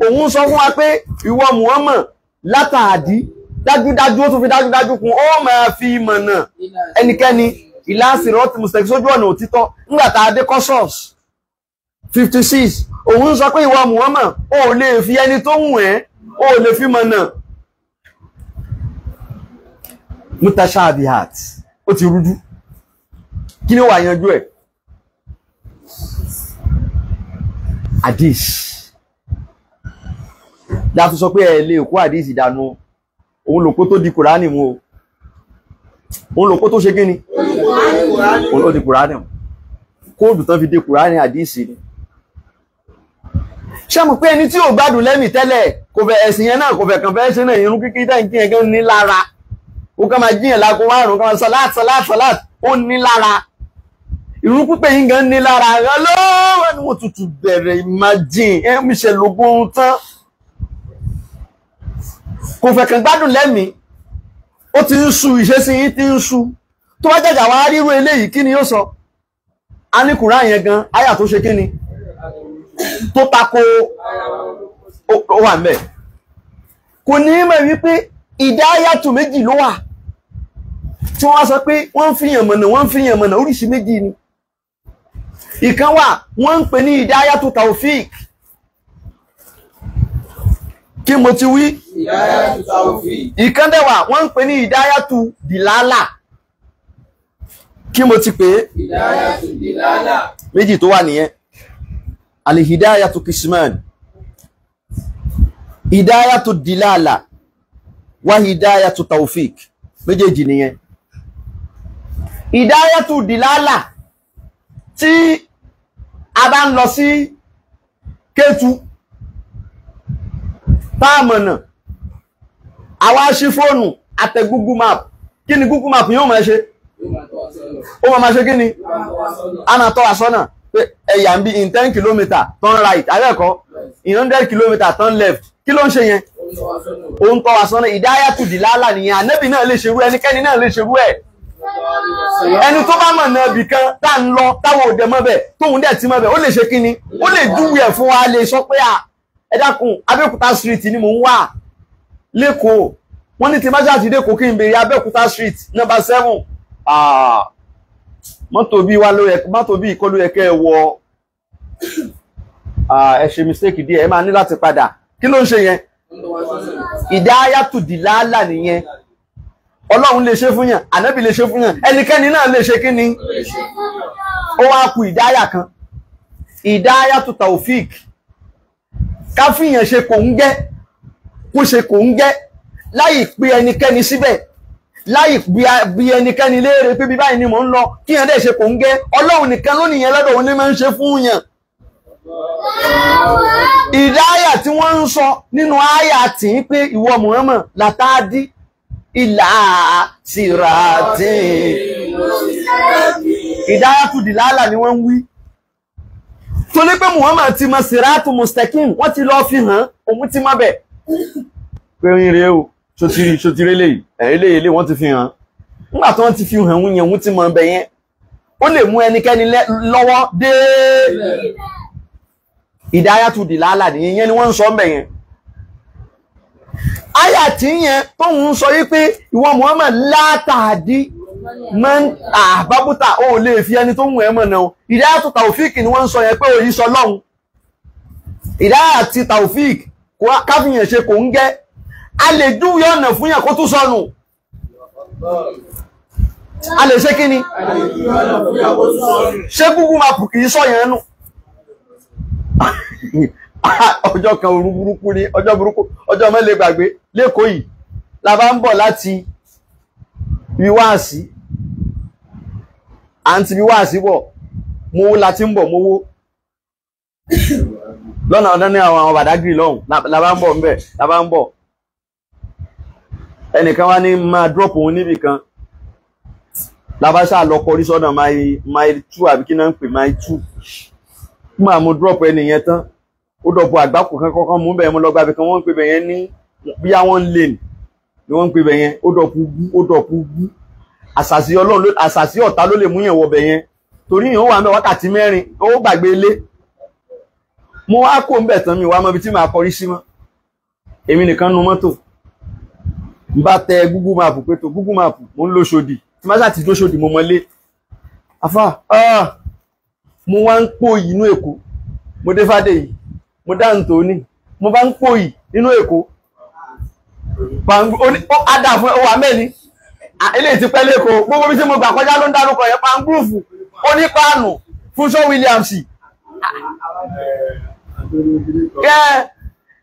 òun sọ fún wa pé ìwọ Muhammad látàdí, dájúdájú ó tún fi dájúdájú kún, ó máa fi mọ̀nà ẹnikẹ́ni ìlà sírọ́tì mustaqim sójú ọ̀nà òtítọ́. Nígbà tá a dé Qasas 56, òun sọ pé ìwọ Muhammad ó lè fi ẹni tó wù ẹ́, ó lè fi mọ̀nà. Mutashabihat ó ti rújú kí ni ó wà yanjú ẹ̀ hadith láti sọ pé ẹ lè kó hadith ìdánú òun lòpó tó di Kùránì mú o òun lòpó tó ṣe kíni òun ló di Kùránì mú kóòdù tán fi dé Kùránì hadith ni ṣé mọ̀ pé ẹni tí ò gbádùn lẹ́mì tẹ́lẹ̀ kò fẹ́ ẹ̀sìn yẹn náà kò fẹ́ kàn fẹ́ ṣe náà irun kíkí dáìkí ẹ̀gẹ́ ní lára ó ká máa jíyàn láago márùn-ún ká máa salat ó ní lára ìrun pípẹ́ yín gan ní lára lọ́wọ́ ni wọ́n tutù bẹ̀rẹ̀ imagine mi ṣe lógún ohun tán kò fẹ́ kàn gbádùn lẹ́mìí ó ti ń sú ìṣesí yín ti ń sú tó bá jàjà wá ríru eléyìí kí ni yóò sọ a ní Kùránì yẹn gan àyà tó ṣe kí ni tó tako ó wà ńbẹ̀ kò ní mọ̀ wípé ìdáyàtù méjì ló wà tí wọ́n sọ pé wọ́n fi yàn mọ̀nà oríṣi méjì ni. Ìkan wà wọ́n ń pè ní ìdáyàtù taufik. Kí mo ti wí? Ìdáyàtù taufik. Ìkan dẹ̀ wà wọ́n ń pè ní ìdáyàtù dìlálà. Kí mo ti pè é? Ìdáyàtù dìlálà. Méjì tó wà nìyẹn. Al-hidayatu qisman. Hidayatu dilala wa hidayatu taufik. Méjèèjì nìyẹn. Hidayatu dilala tí a bá ń lọ sí Kétu táàmọ̀nà àwa ṣí fóònù àtẹ Google Map. Kí ni Google Map yóò máa ṣe? Ó máa ṣe kí ni? A máa tọ́ wa sọ́nà pé ẹ̀yà ń bí in 10 kilometer turn right abẹ́ẹ̀kọ́ in 100 kilometer turn left. Kí ló ń ṣe yẹn? Ó ń tọ́ wa sọ́nà. Hidayatu dilala nìyẹn. Ànábì náà lè ṣerú, ẹnikẹ́ni náà lè ṣerú ẹ̀. Ẹni tó bá mọ̀ náà bì kan tá ń lọ táwọn òde mọ́ bẹ̀ tóun dẹ̀ ti mọ́ bẹ̀ ó lè ṣe kí ni? Ó lè júwe ẹ̀ fún wa, lè sọ pé ẹ dákun Abẹ́òkúta street ni mò ń wà lÉkòó. Wọ́n ní ti májá ti dé kò kí n béèrè Abẹ́òkúta street number 7. Mọ́tò bí wá ló yẹ, mọ́tò bí ìkọlù yẹ kẹ́ ẹ wọ. Ẹ ṣe mistake díẹ̀, ẹ máa ní láti padà. Kí ló ń ṣe yẹn? Hidayatu dilala nìyẹn. Ọlọ́run lè ṣe fún yàn, Ànábì lè ṣe fún yàn, ẹnikẹ́ni náà lè ṣe kí ni? Ó wá kù ìdáyà kan. Hidayatu taufik. Ká fìyàn ṣe kò ń gẹ́, kó ṣe kò ń gẹ́, láì pé ẹnikẹ́ni síbẹ̀, láì bí ẹnikẹ́ni léèrè pé bí báyìí ni mò ń lọ, kí yàn dẹ̀ ṣe kò ń gẹ́. Ọlọ́run nìkan ló nìyẹn lọ́dọ̀ òun ní máa ń ṣe fún yàn. Ìdáyà tí wọ́n ń sọ nínú àyà tí ń pé ìwọ Muhammad látàdí ìlà sírátì. Hidayatu dilala ni wọ́n ń wí. Torí pé Muhammad ti mọ sírátù mustaqim, wọ́n ti lọ fi hàn, òun ti mọ́ bẹ̀. Pé oyin rèé o, ṣòtìrí eléyìí, eléyìí wọ́n ti fi hàn. Nígbà tí wọ́n ti fi hàn òun yẹn, òun ti mọ bẹ̀ yẹn. Ó lè mú ẹnikẹ́ni lọ́wọ́ dé. Hidayatu dilala nìyẹn, yẹn ni wọ́n ń sọ bẹ̀ yẹn. Àyà tí yẹn tó ń sọ yí pé ìwọ Muhammad látàdí man àbábútà ó lè fi ẹni tó ń wẹ̀ mọ̀ náà. Hidayatu taufik ni wọ́n ń sọ yẹn pé òyí sọ lọ́hun. Hidayatu taufik káfíyàn ṣe kò ń gẹ́. A lè júwe ọ̀nà fún yàn kó tún sọnù. A lè ṣe kí ni? Ṣé Google Map kì í sọ yẹn nù? Ọjọ́ kan òru burúkú ni, ọjọ́ burúkú, ọjọ́ mẹ́lẹ̀ gbàgbé lÉkòó yìí la bá ń bọ̀ láti wíwáàsí. À ń ti wíwáàsí bọ̀, mowó láti ń bọ̀ mowó. Lọ́nà ọ̀dán ní àwọn Bàdágìrì lọ́hùn, la bá ń bọ̀ ńbẹ̀, la bá ń bọ̀. Ẹnìkan wá ní máa drop òun níbì kan. La bá ṣáà lọ kọrí sọ́nà mile 2 àbí kí náà ń pè mile 2. Máa mo drop ẹni yẹn tán. Ó dọ̀pọ̀ àgbákò kan kọ́kọ́ mú bẹ̀yẹn, mo lọ gbàbẹ̀ kan wọ́n ń pè bẹ̀yẹn ní bí àwọn lane ni wọ́n ń pè bẹ̀yẹn. Ó dọ̀pọ̀ gú. Àṣàsí Ọlọ́run, àṣàsí ọ̀tá ló lè mú yẹn wọ bẹ̀yẹn. Torí yẹn ó wà ńbẹ̀ wákàtí 4, ó gbàgbé ilé. Mo wá kó ńbẹ̀ tán mi wá mọ́ ibi tí màá kọrí sí mọ́. Èmi nìkan nu mọ́tò. N bá tẹ Google Map pé tó Google Map mo ń lóṣòdì. Tí má ṣáà ti lóṣòdì mo mọ́lé. Afá, mo wá ń pò yìí inú Èkó. Mo dé Fádé yìí. Mo dá ń tó ní, mo bá ń pò yìí nínú Èkó. Adà fún ọwà mẹ́ni, ilé ti pẹ́ lÉkòó, gbogbo bí tí mo gbà kọjá ló ń dárúkọ yẹn, Pangúrùfù, ó ní Páànù, Fúnṣọ́ Williams.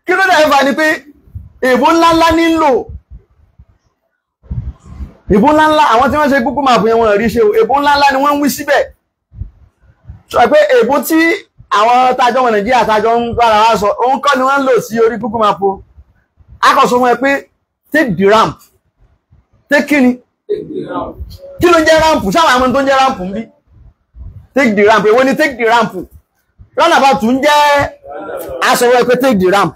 Kí ló dẹ̀ fà ní pé èbó ńláńlá nílò. Èbó ńláńlá, àwọn tí wọ́n ṣe Google Map yẹn wọ́n rí ṣe, èbó ńláńlá ni wọ́n ń wí síbẹ̀. Sọ pé èbó tí àwọn tájọ́ wọn Nàìjíríà tájọ́ ń gbára wá sọ, òun kọ́ ni wọ́n ń lò sí orí Google Map. Akọ̀sọ wọn pé take the ramp. Take kíni? Kí ló ń jẹ́ ramp? Sáwọn àwọn tó ń jẹ́ ramp ń bí. Take the ramp. Èwo ni take the ramp? Roundabout ń jẹ́ aṣọ wọn pé take the ramp.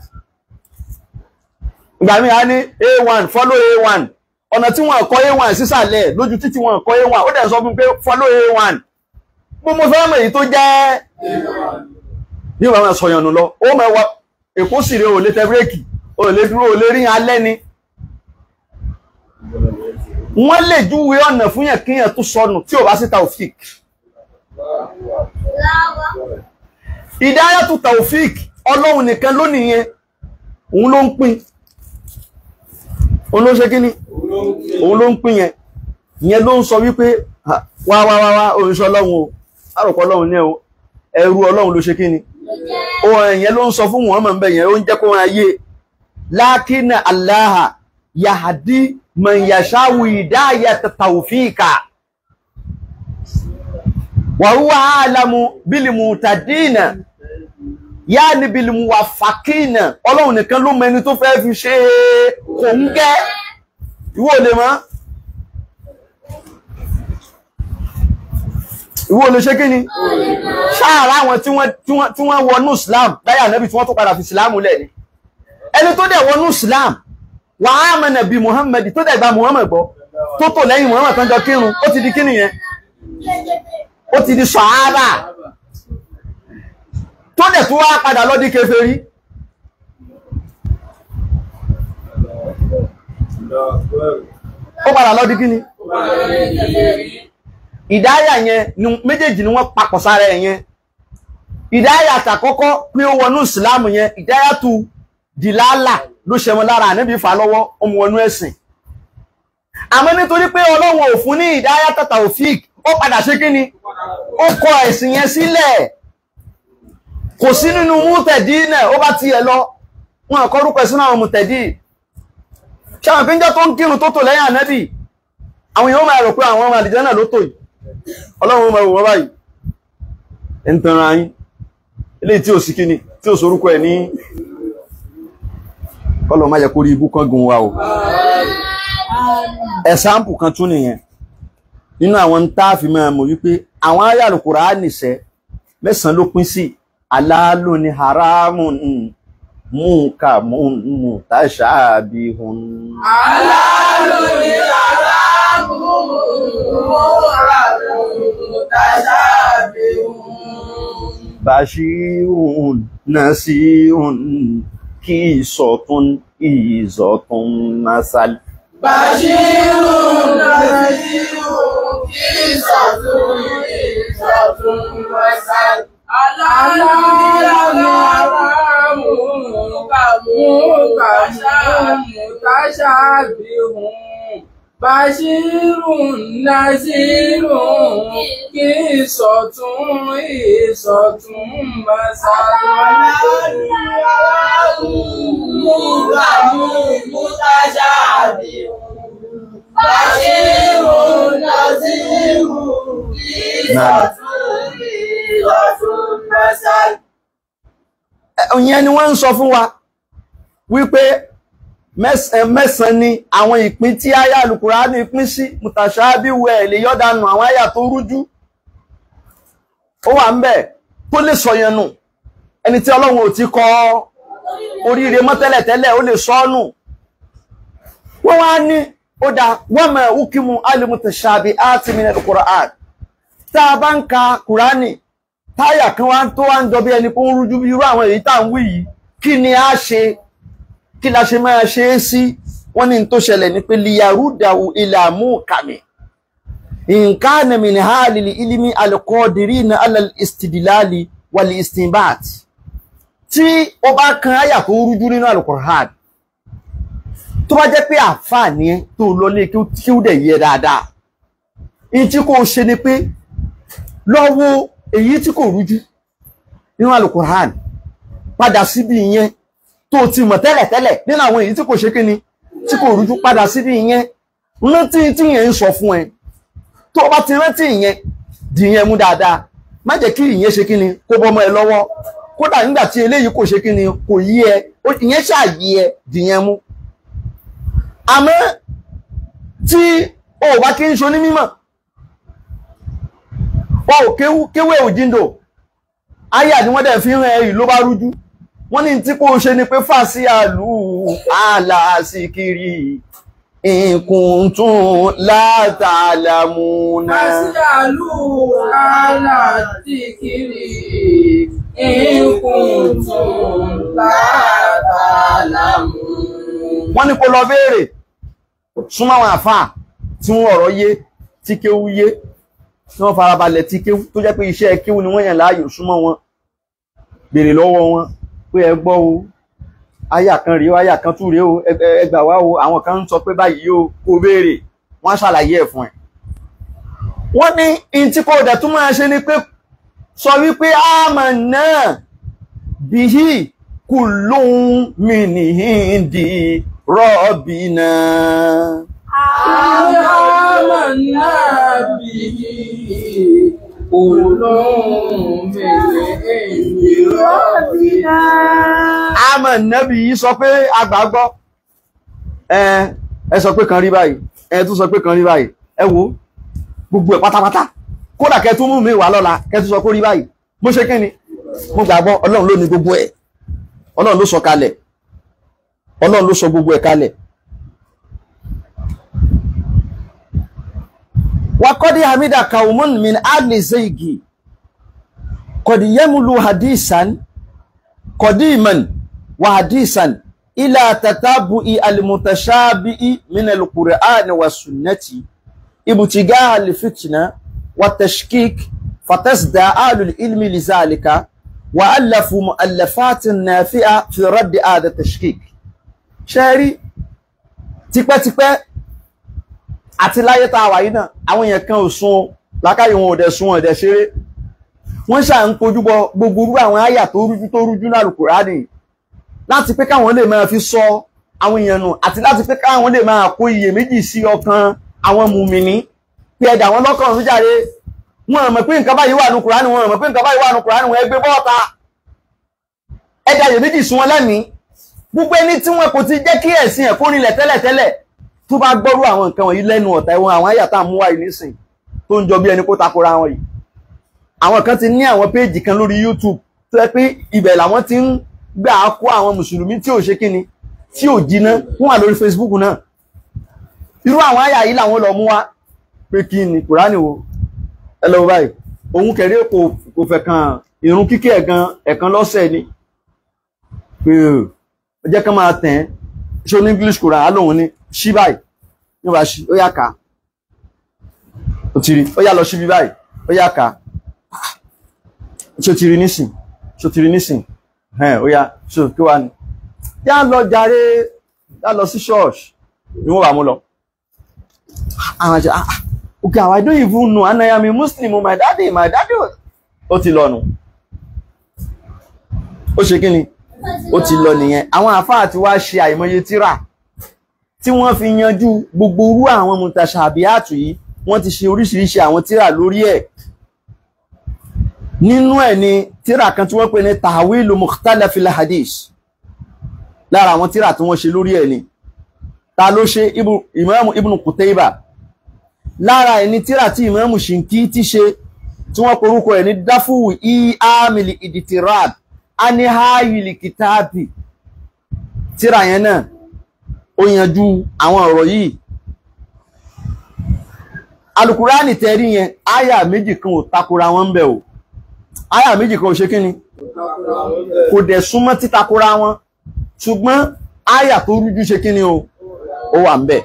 Ìgbà mi a ní A1, follow A1. Ọ̀nà tí wọ́n kọ́ A1 sísàlẹ̀ lójú títí wọ́n kọ́ A1. Ó dẹ̀ sọ fún pé follow A1. Mo fẹ́ mọ̀ èyí tó jẹ́ ní ìwọ̀n àwọn sọ̀yànù lọ. Ó mẹ́wàá Èkó sì rẹ̀ ò lè tẹ bírèkì. o lè dúró o lè rí alẹ́ ni wọ́n lè júwe ọ̀nà fún yẹn kí yẹn tó sọnù tí ò bá sí taufik ìdáyàtú taufik ọlọ́run nìkan ló nìyẹn òun ló ń pín òun ló ṣe kí ni òun ló ń pín yẹn ìyẹn ló ń sọ wípé wá oríṣẹ́ ọlọ́run o àròpọ̀ ọlọ́run ní ẹrú ọlọ́run ló ṣe kí ni ìyẹn ló ń sọ fún Muhammad bẹ́ẹ̀ yẹn ó ń jẹ́ kó wọn ayé lákínà aláha yahdi man yashawu hidayata tawfika wa huwa alamu bil mutadina yani bil muwaffaqina ọlọ́run nìkan ló mọ ẹni tó fẹ́ fi ṣe kòńgẹ́ ìwọ lè mọ̀ ìwọ lè ṣe kíni ṣáàrá àwọn tí wọ́n wọnú Islam dáyà nẹ́bí tí wọ́n tó padà fi Islam lẹ̀ ní ẹni tó dẹ̀ wọnú Islam wà á mẹ́nà bí Muhammad tó dẹ̀ gba Muhammad gbọ́ tó tò lẹ́yìn Muhammad tán jọ kírun ó ti di kíni yẹn ó ti di sàhábà tó dẹ̀ tó wá padà lọ di kèfèrí ó padà lọ di kíni ìdáyà yẹn ni méjèèjì ni wọ́n papọ̀ sára ẹ̀ yẹn ìdáyà àtàkọ́kọ́ pé ó wọnú ìsìláàmù yẹn ìdáyà tu dìláàlà ló ṣe wọn lára ànábì fà lọ́wọ́ ọmọ wọnú ẹ̀sìn àmọ́ nítorí pé ọlọ́run ò fún ní ìdáyà tàtàòfíìk ó padà ṣe kí ni ó kọ ẹ̀sìn yẹn sílẹ̀ kò sí nínú mútẹ̀dí náà ó bá tiẹ̀ lọ wọn kọ́ rúkọ sínú àwọn mútẹ̀dí ṣáwọn ìpínjọ́ tó ń kírun tó tò lẹ́yìn ànábì àwọn èèyàn máa rò pé àwọn ọmọ àlìjẹ́ náà ló tò yìí ọlọ́run máa wò wọ́n báyìí ẹ̀ ń tanra yín eléyìí tí ò sí kíni tí ò sorúkọ ẹ̀ ní kọ́lọ̀ má yẹ kó rí ibú kan gun wa o ẹ̀sáǹpù kan tún nìyẹn nínú àwọn ń tá fi máa mọ̀ wípé àwọn àyá Al-Kùránì nìṣẹ́ 9 ló pín sí aláàlú ni haramun munkamun mutashabihun aláàlú ni haramun mutashabihun bashirun nasirun qisatun izatun masal bashirun nasirun qisatun izatun masal aláàlú mutashabihun bashirun nasirun qisatun izatun masal aláàlú mutashabihun bashirun nasirun qisatun izatun masal. Ìyẹn ni wọ́n ń sọ fún wa wípé mẹ́sàn-án ni àwọn ìpín tí àyá Al-Kùránì pín sí mutashabihu ẹ̀ lè yọ́dánù àwọn àyá tó rújú ó wà ń bẹ̀ tó lè sọ yẹn nù ẹni tí Ọlọ́run ò ti kọ oríire mọ́ tẹ́lẹ̀tẹ́lẹ̀ ó lè sọ nù wọ́n wá ní ó dá wa ma hukimu al-mutashabihati min al-Qur'an tá a bá ń ka Kùránì táyà kan wá tó wá ń jọ bí ẹni kó ń rújú bí irú àwọn èyí tá ń wí yìí kí ni a ṣe kí la ṣe máa ṣe é sí wọ́n ní tó ṣẹlẹ̀ ní pé liyarudahu ila muhkami in kana min halil ilmi alqadirina ala alistidlali wal istinbat tí ó bá kan àyà tó rújú nínú Al-Qur'an tó bá jẹ́ pé àǹfààní tó lọ lé kí ó dẹ̀ yẹ dáadáa in tí kò ṣe ni pé lọ́wọ́ èyí tí kò rújú nínú Al-Qur'an padà síbi ìyẹn tó ti mọ̀ tẹ́lẹ̀tẹ́lẹ̀ nínú àwọn èyí tí kò ṣe kí ni tí kò rújú padà síbi ìyẹn rántí tí ìyẹn ń sọ fún ẹ tó bá ti rántí ìyẹn dì ìyẹn mú dáadáa má jẹ́ kí ìyẹn ṣe kí ni kó bọ́mọ ẹ lọ́wọ́ kódà nígbà tí eléyìí kò ṣe kí ni kò yí ẹ ìyẹn ṣàyí ẹ dì ìyẹn mú àmọ́ tí o bá kí ń ṣe onímọ̀ o kéwé òjíndò ayé ni wọ́n dẹ̀ fi hàn èyí ló bá rújú wọ́n ní tí kò ṣe ni pé fàásí àlù aláàsìkiri ìkùntún látàlámúná fàásí àlù aláàsìkiri ìkùntún látàlámúná wọ́n ní kó lọ béèrè súnmọ́ àwọn àfáà tí wọ́n ọ̀rọ̀ yé tí kéwú yé tí wọ́n farabalẹ̀ tí kéwú tó jẹ́ pé iṣẹ́ kéwú ni wọ́n yàn láàyò súnmọ́ wọn béèrè lọ́wọ́ wọn pé ẹ gbọ́ o àyà kan rèé o àyà kan tún rèé o ẹ gbà wá o àwọn kan ń sọ pé báyìí o kó béèrè wọ́n ṣàlàyé ẹ̀ fún ẹ. wọ́n ní in tí kò dẹ̀ tún máa ṣe ni pé sọ wípé amanna bihi kullun min indi rabbina. amanna bihi kullun min indi rabbina. Amanna bihi sọ pé àgbàgbọ́ ẹ sọ pé kan rí báyìí ẹ tún sọ pé kan rí báyìí ẹ wo gbogbo ẹ̀ pátápátá kódà kẹ́ tún mú mi wá lọ́la kẹ́ tún sọ kó rí báyìí mo ṣe kí ni mo gbàgbọ́ ọlọ́run ló ní gbogbo ẹ̀ ọlọ́run ló sọ kalẹ̀ ọlọ́run ló sọ gbogbo ẹ̀ kalẹ̀. wa qad hamida qaumun min ahli zaygi qad yamlu hadisan qadiman wa hadisan ila tatabu'i al-mutashabi'i min al-Qur'an wa sunnati ibtigaa al-fitna wa tashkik fatasda ahlul ilmi lidhalika wa alafu mu'allafatin nafi'a fi radd hadha tashkik. Sheri tipẹ́tipẹ́ àti láyé tá wà yìí náà àwọn èèyàn kan ò sùn lákàyè wọn ò dẹ̀ sùn ò dẹ̀ ṣeré wọ́n ṣà ń kojú bọ gbogbo irú àwọn àyà tó rújú náà Al-Qur'ani láti pé káwọn lè máa fi sọ àwọn èèyàn nù àti láti pé káwọn lè máa kó iyèméjì sí ọkàn àwọn mùmìnì pé ẹ̀dà wọn lọ́kàn tó jáde wọn mọ̀ pé nǹkan báyìí wà ní Kùránì wọn mọ̀ pé nǹkan báyìí wà ní Kùránì wọn ẹgbẹ́ bọ́ọ̀ta ẹ̀dà iyèméjì sí wọn lẹ́mìí gbogbo ẹni tí wọn kò ti jẹ́ kí ẹ̀sìn ẹ̀ kó rinlẹ̀ tẹ́lẹ̀tẹ́lẹ̀ tó bá gbọ́rú àwọn nǹkan wọ̀nyí lẹ́nu ọ̀tá ẹ̀wọ̀n àwọn àyà tá à ń mú wáyé nísìn tó ń jọ bí ẹni kó takora wọn yìí àwọn kan ti ní àwọn péèjì kan lórí YouTube tó yẹ pé ibẹ̀ làwọn ti ń gbà á kó àwọn mùsùlùmí tí ò ṣe kíni tí ò jiná wọ́n wà lórí Facebook náà irú àwọn àyà yìí làwọn lọ mú wá pé kí ni Kùránì wo ẹ lọ báyìí òun kẹrẹ kò fẹ́ kan ìrun kíkẹ́ ẹ̀kan lọ́sẹ̀ ni pé ó jẹ́ ká máa tẹ̀ ṣe ní English Quran alóhun ní ṣí báyìí ní wàá ṣí ó yá ká ó ti rí ó yá lọ ṣí bí báyìí ó yá ká ṣó ti rí nísìn ó yá ṣó kí wá ní yá lọ jàre yá lọ sí ṣọ́ọ̀ṣì ni wọ́n wà mú lọ àwọn àjẹ́ okay I don't even know and I am a Muslim my daddy ó ti lọ nù ó ṣe kí ni ó ti lọ nìyẹn àwọn àfáà ti wá ṣe àìmọye tírà tí wọ́n fi yanjú gbogbo irú àwọn mutashabihatu yìí wọ́n ti ṣe oríṣiríṣi àwọn tírà lórí ẹ̀ nínú ẹ̀ ni tírà kan tí wọ́n pè ní tahwilu mukhtalafil hadith lára àwọn tírà tí wọ́n ṣe lórí ẹ̀ ni ta ló ṣe Imam Ibn Qutayba lára ẹni tírà tí Imam Shinkiti ṣe tí wọ́n porúkọ ẹ̀ ní dáfúwì i'amil iditirab anihayili kitabi tírà yẹn náà ó yanjú àwọn ọ̀rọ̀ yìí Al-Qur'ani tẹ́rí yẹn àyà méjì kan ò takora wọn bẹ̀ o àyà méjì kan ò ṣe kíni kò dẹ̀ súnmọ́ títakora wọn ṣùgbọ́n àyà tó rújú ṣe kíni o ó wà ń bẹ̀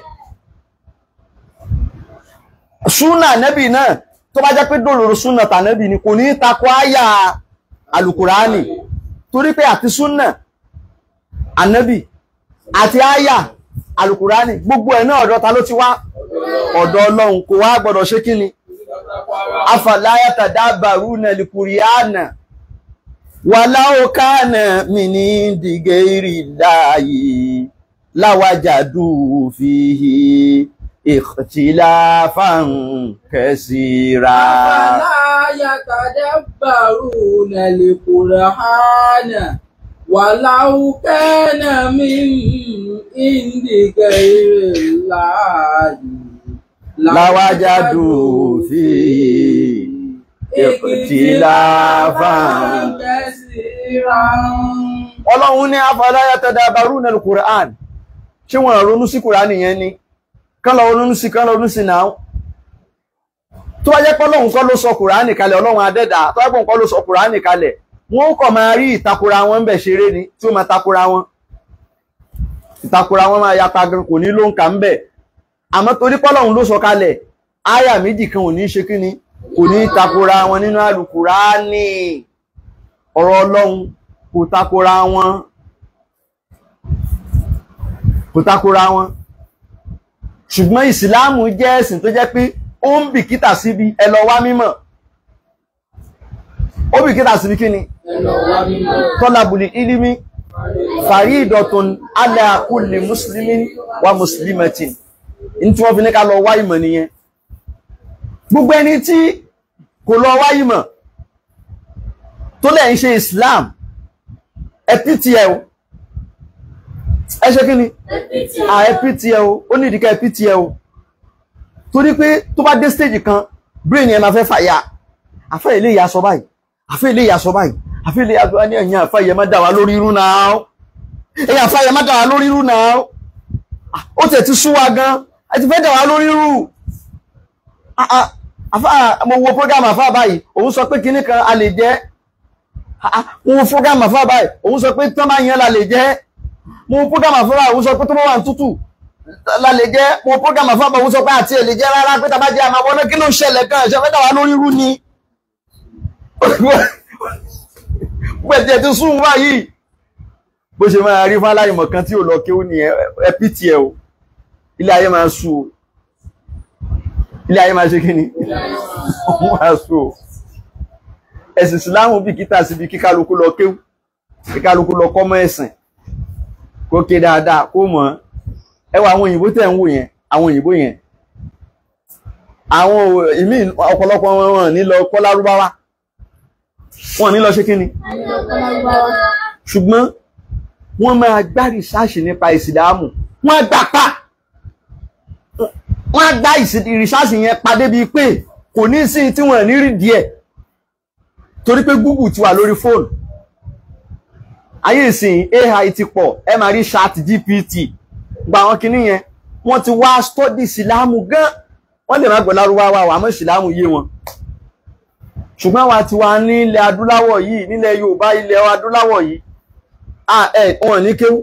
súnà nẹ́bì náà tó bá jẹ́ pé dòlòrò súnà tànẹ́bì ni kò ní takò àyà Al-Qur'ani torí pé àti súnà ànẹ́bì àti àyà Al-Qur'ani gbogbo ẹ̀ náà ọ̀dọ̀ ta ló ti wá ọ̀dọ̀ Ọlọ́run kò wá gbọ́dọ̀ ṣe kíni afala yatadabbaruna al-Qur'ana walau kana min indi ghairi llahi lawajadu fihi ikhtilafan kaseera. Afala yatadabbaruna al-Qur'ana walau kana min indi ghairi llahi lawajadu fihi ikhtilafan kaseera. Ọlọ́run ní afala yatadabbaruna al-Qur'an ṣé wọ́n ronú sí Kùránì yẹn ni kán lọ ronú sí náà tó wá jẹ́ pé Ọlọ́run kọ́ ló sọ Kùránì kalẹ̀ Ọlọ́run adẹ́dà tó wá pé kọ́ ló sọ Kùránì kalẹ̀ wọ́n kọ̀ máa rí ìtakora wọn bẹ̀ ṣeré ni tí ó máa takora wọn ìtakora wọn máa yapa gan, kò ní ló ń kà ń bẹ̀. Àmọ́ torí pọ́lọ́hun ló sọ kalẹ̀, áyà méjì kan ò ní ṣe kíni, kò ní takora wọn nínú Al-Kùránì. Ọ̀rọ̀ Ọlọ́run kò takora wọn, kò takora wọn. Ṣùgbọ́n ìsìláàmù jẹ́ ẹ̀sìn tó jẹ́ pé ó ń bìkítà síbi ẹ lọ wá mímọ̀. Ó bìkítà síbi kíni? Talabul ilmi faridatun ala kulli muslimin wa muslimatin. In tí wọ́n fi ní ká lọ wá ìmọ̀ nìyẹn. Gbogbo ẹni tí kò lọ wá ìmọ̀ tó lè ń ṣe Islam, ẹ̀pìtì ẹ̀ o. Ẹ ṣe kíni? Ẹ̀pìtì ẹ̀ o. Ó ní ìdíkà ẹ̀pìtì ẹ̀ o. Torí pé tó bá dé stage kan, brain ẹ̀ máa fẹ́ fàyà. Àfẹ́ ilé ìyá sọ báyìí. Àfẹ́ ilé ìyá sọ báyìí. Àfẹ́ ilé ìyá sọ ní ẹ̀yìn àfẹ́ ìyẹ má dà wá lórí irú náà. Ẹ̀yìn àfẹ́ ìyẹ má dà wá lórí irú náà. Ó tẹ̀ ti sú wa gan. Ẹ ti fẹ́ dà wá lórí irú. Mo wo program àfá báyìí, òun sọ pé kíní kan a lè jẹ́. Mo wo program àfá báyìí, òun sọ pé tán bá yẹn la lè jẹ́. Mo wo program àfá báyìí, òun sọ pé tó bá wà tútù la lè jẹ́. Mo wo program àfá báyìí, òun sọ pé àti ẹ̀ lè jẹ́ rárá, pé tàbá jẹ́ àmà wọ́n kí ló ń ṣẹlẹ̀ kan, ṣe fẹ́ dà wá lórí irú ni. Pẹ̀tẹ̀ ti sún báyìí. Bó ṣe máa rí fún aláìmọ̀ kan tí ò lọ kí ó ní ẹ̀pìtì ẹ̀ o. Ilé ayé máa sú o. Ilé ayé máa ṣe kí ni? Wọ́n máa sú o. Ẹ̀sìn Ìsìláàmù bìkítà síbi kíkálukú lọ kéwú, kíkálukú lọ kọ́mọ̀ ẹ̀sìn, kó ké dáadáa, kó mọ̀. Ẹ wo àwọn òyìnbó tẹ̀ ń wò yẹn, àwọn òyìnbó yẹn. Àwọn ìmí ọ̀pọ̀lọpọ̀ wọn ní lọ kọ́ Lárúbáwá. Wọ́n ní lọ ṣe kí ni? Ṣùgbọ́n wọ́n máa gbá rìsáàṣì nípa Ìsìláàmù. Wọ́n gbà pa. Wọ́n gbá rìsáàṣì yẹn pa débi pé kò ní sí tí wọ́n ní rí díẹ̀. Torí pé Google ti wà lórí fóònù. Ayé ìsìn AI ti pọ̀, ẹ máa rí ChatGPT. Gba àwọn kinní yẹn, wọ́n ti wá study Ìsìláàmù gan. Wọ́n lè má gbọ́ Lárúbáwá wà mọ́ Ìsìláàmù yé wọn. Ṣùgbọ́n wa ti wà ní ilẹ̀ adúláwọ̀ yìí, nílẹ̀ Yorùbá ilẹ̀ adúláwọ̀ yìí. Wọ́n ní kéwú.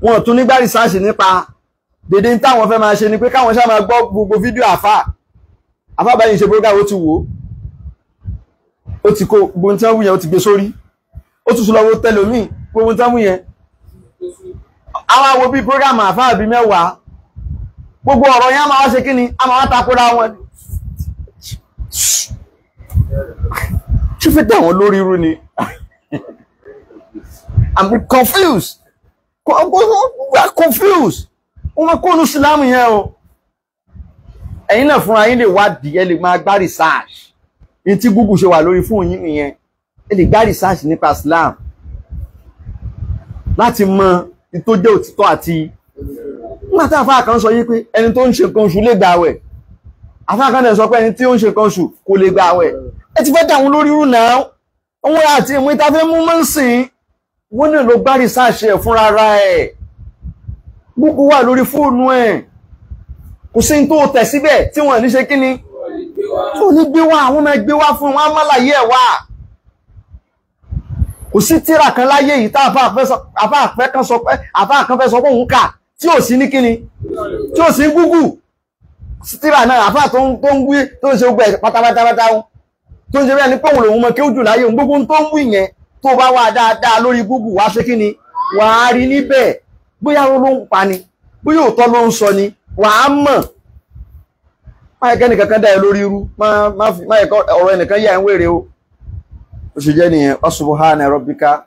Wọ́n tún nígbà rìsáàṣì nípa dédé táwọn fẹ́ máa ṣe ni pé káwọn ṣá máa gbọ́ gbogbo fídíò àfá báyìí ṣe program ó ti wò ó ti kó gbogbo tí wọ́n wù yẹn ó ti gbé sórí, ó tún lọ́wọ́ tẹ́lòmíì gbogbo tí wọ́n wù yẹn. Àwọn àwo bí program àfá bí mẹ́wàá, gbogbo ọ̀rọ̀ yẹn a máa wá ṣe kí ni, a máa wá takora wọn. Ṣé fẹ́ tẹ̀ wọ́n lórí irú ni? I'm confused. We are confused. Wọ́n máa kó ní Ìsìláàmù yẹn o. Ẹ̀yin náà fúnra yín lè wádìí, ẹ lè máa gbá research. Ní tí Google ṣe wà lórí fóònù yín nìyẹn. Ẹ lè gbá research nípa Islam. Láti mọ tó jẹ́ òtítọ́ àti. Nígbà tí àfáà kan sọ yí pé ẹni tó ń ṣe nǹkan oṣù lè gba àwẹ̀. Àfáà kan dẹ̀ sọ pé ẹni tí ó ń ṣe nǹkan oṣù kò lè gba àwẹ̀. Ẹ ti fẹ́ dà wọ́n lórí irú náà. Wọ́n àti ìmú ìtafẹ́ mú mọ́ ń sìn. Wọ́n náà ló gbá research ẹ̀ fúnra ara ẹ̀. Gbogbo wà lórí fóònù ẹ̀. Kò sí tó tẹ̀ síbẹ̀ tí wọ́n ní ṣe kí ni? Tó ní gbé wá, àwọn ọmọ ẹgbẹ́ wá fún wọn mọ́láyé ẹ̀ wá. Kò sí tírà kan láyé yìí tá àfáà kan fẹ́ sọ pé òun kà tí ò sí ní kí ni? Tí ò sí Google. Tírà náà àfáà tó ń wí tó ń ṣe gbogbo ẹ̀ pátápátá tó ń ṣe bẹ́ẹ̀ ní pé òun lòun mọ kí ó jù láyé òun gbogbo tó ń wí yẹn tó bá wà dáadáa lórí Google wá ṣe kí ni? Wà á rí níbẹ̀. Bóyá ló ń pa ni, bóyá òótọ́ ló ń sọ ni, wà á mọ̀. Má yẹ kẹ́nìkan kan dá ẹ lórí irú, má yẹ ọ̀rọ̀ ẹnìkan yà ń wèrè o. Ó ṣe jẹ́ nìyẹn, wa subhana rabbika.